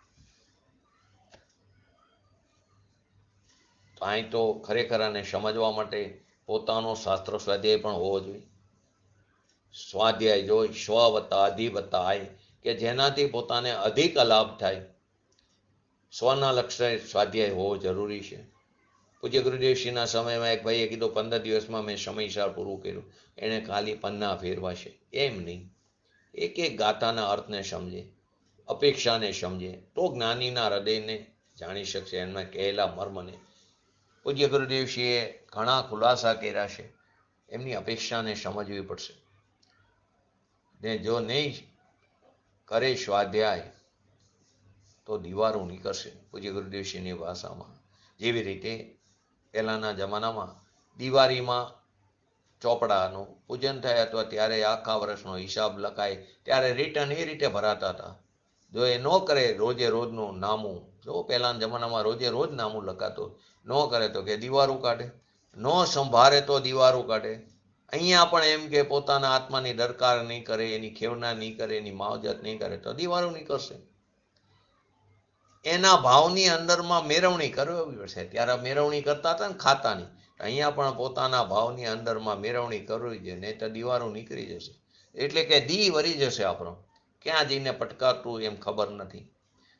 તો અહીં તો ખરેખર આને સમજવા માટે પોતાનો શાસ્ત્ર સ્વાધ્યાય પણ હોવો જોઈએ. સ્વાધ્યાય જોઈ સ્વ વત્તા અધિ વત્તા આય, કે જેનાથી પોતાને અધિક લાભ થાય. સ્વના લક્ષ્ય સ્વાધ્યાય હોવો જરૂરી છે. પૂજ્ય ગુરુદેવશ્રીના સમયમાં એક ભાઈએ કીધું 15 દિવસમાં મેં સમયસર પૂરું કર્યું. એણે ખાલી પન્ના ફેરવા છે, એમ નહીં. એક એક ગાથાના અર્થને સમજે, અપેક્ષાને સમજે તો જ્ઞાનીના હૃદયને જાણી શકશે, એમાં કહેલા મર્મને. પૂજ્ય ગુરુદેવશ્રીએ ઘણા ખુલાસા કર્યા છે, એમની અપેક્ષાને સમજવી પડશે. ને જો નહીં કરે સ્વાધ્યાય તો દીવારું નીકળશે. પૂજ્ય ગુરુદેવશ્રીની ભાષામાં જેવી રીતે પહેલાના જમાનામાં દિવાળીમાં ચોપડાનું પૂજન થાય અથવા ત્યારે આખા વર્ષનો હિસાબ લખાય ત્યારે રિટર્ન એ રીતે ભરાતા હતા. જો એ ન કરે રોજે રોજનું નામું, જો પહેલાના જમાનામાં રોજે રોજ નામું લખાતું, ન કરે તો કે દીવારું કાઢે, ન સંભાળે તો દીવારું કાઢે. અહીંયા પણ એમ કે પોતાના આત્માની દરકાર નહીં કરે, એની ખેવના નહીં કરે, એની માવજત નહીં કરે તો દીવારું નીકળશે. એના ભાવની અંદરમાં મેળવણી કરવી પડશે. ત્યારે મેળવણી કરતા હતા ને ખાતાની, અહીંયા પણ પોતાના ભાવની અંદરમાં મેળવણી કરવી જોઈએ, નહીં તો દીવારું નીકળી જશે. એટલે કે દી વરી જશે આપણો, ક્યાં જઈને પટકાતું એમ ખબર નથી.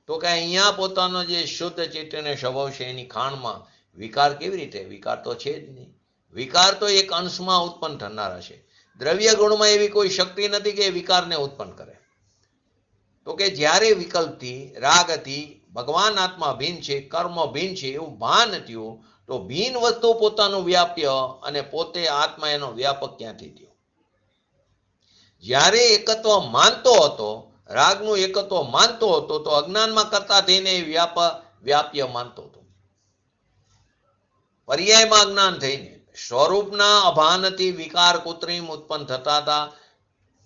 તો કે અહીંયા પોતાનો જે શુદ્ધ ચૈતન્ય સ્વભાવ છે એની ખાણમાં વિકાર કેવી રીતે? વિકાર તો છે જ નહીં. વિકાર તો એક અંશમાં ઉત્પન્ન થનારા છે. દ્રવ્ય ગુણમાં એવી કોઈ શક્તિ નથી કે વિકારને ઉત્પન્ન કરે. તો કે જ્યારે વિકલ્પથી રાગથી ભગવાન આત્મા ભિન્ન છે, કર્મ ભિન્ન છે એવું ભાન થયું તો ભિન્ન વસ્તુ પોતાનું વ્યાપ્ય અને પોતે આત્મા એનો વ્યાપક ક્યાંથી થયો? જ્યારે એકત્વ માનતો હતો, રાગનું એકત્વ માનતો હતો તો અજ્ઞાનમાં કરતા થઈને વ્યાપ્ય માનતો હતો. પર્યાયમાં અજ્ઞાન થઈને સ્વરૂપના અભાનથી વિકાર કૃત્રિમ ઉત્પન્ન થતા હતા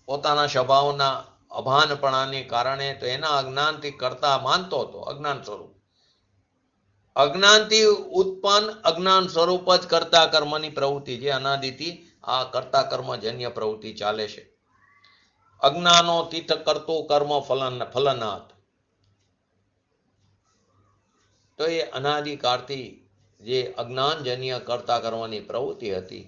પોતાના સ્વભાવના અભાનપણાને કારણે. તો એના અજ્ઞાનથી કરતા માનતો હતો, અજ્ઞાન સ્વરૂપ. અજ્ઞાનથી ઉત્પન્ન અજ્ઞાન સ્વરૂપ જ કરતા કર્મની પ્રવૃત્તિ, જે અનાદિથી આ કરતા કર્મજન્ય પ્રવૃત્તિ ચાલે છે. અજ્ઞાનો તીર્થ કરતો કર્મ ફલનાથ. તો એ અનાદિકાળથી જે અજ્ઞાનજન્ય કરતા કર્મની પ્રવૃત્તિ હતી,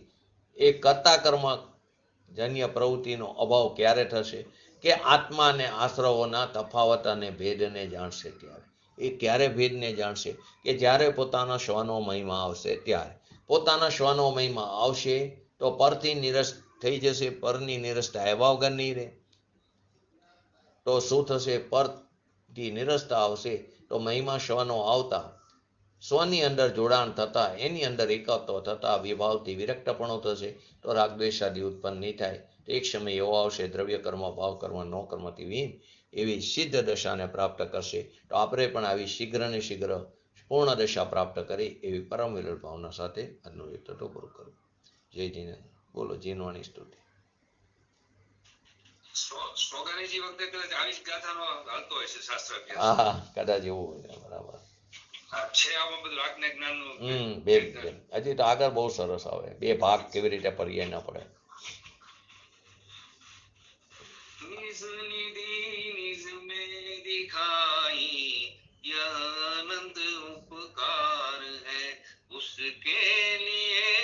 એ કરતા કર્મજન્ય પ્રવૃત્તિનો અભાવ ક્યારે થશે? કે આત્મા અને આશ્રવોના તફાવત અને ભેદને જાણશે ત્યારે. એ ક્યારે ભેદને જાણશે? કે જ્યારે પોતાના શ્વાનો મહિમા આવશે ત્યારે. પોતાના શ્વાનો મહિમા આવશે તો પરથી નિરસ્ત થઈ જશે. પરની નિરસ્તા આવ્યા વગર નહીં રહે. તો શું થશે? પરથી નિરસ્તા આવશે તો મહિમા શ્વાનો આવતા સ્વની અંદર જોડાણ થતા, એની અંદર એકત્વ થતા વિભાવથી વિરક્તપણો થશે. તો રાગદ્વેષાદી ઉત્પન્ન નહીં થાય. એક સમય એવો આવશે દ્રવ્ય કર્મ ભાવ કર્મ નો કર્મથી વિહીન એવી સિદ્ધ દશાને પ્રાપ્ત કરશે. તો આપણે પણ આવી શીઘ્ર ને શીઘ્ર પૂર્ણ દશા પ્રાપ્ત કરી એવી પરમ વિરલ ભાવના સાથે આજનું વ્યક્તિત્વ પૂરું કરું. જય જીને બોલો. જીનવાણી સ્તુતિ. સ્વગાનીજી વખતે કદાચ આવી જ ગાથાનો હાલતો હોય છે શાસ્ત્ર અભ્યાસ. હા, કદાચ એવું હોય. બરાબર છે આમાં બધું રાગ ને જ્ઞાનનું. હજી તો આગળ બહુ સરસ આવે. બે ભાગ કેવી રીતે પર્યાય ના પડે. निज निधि निज में दिखाई यह अनंत उपकार है उसके लिए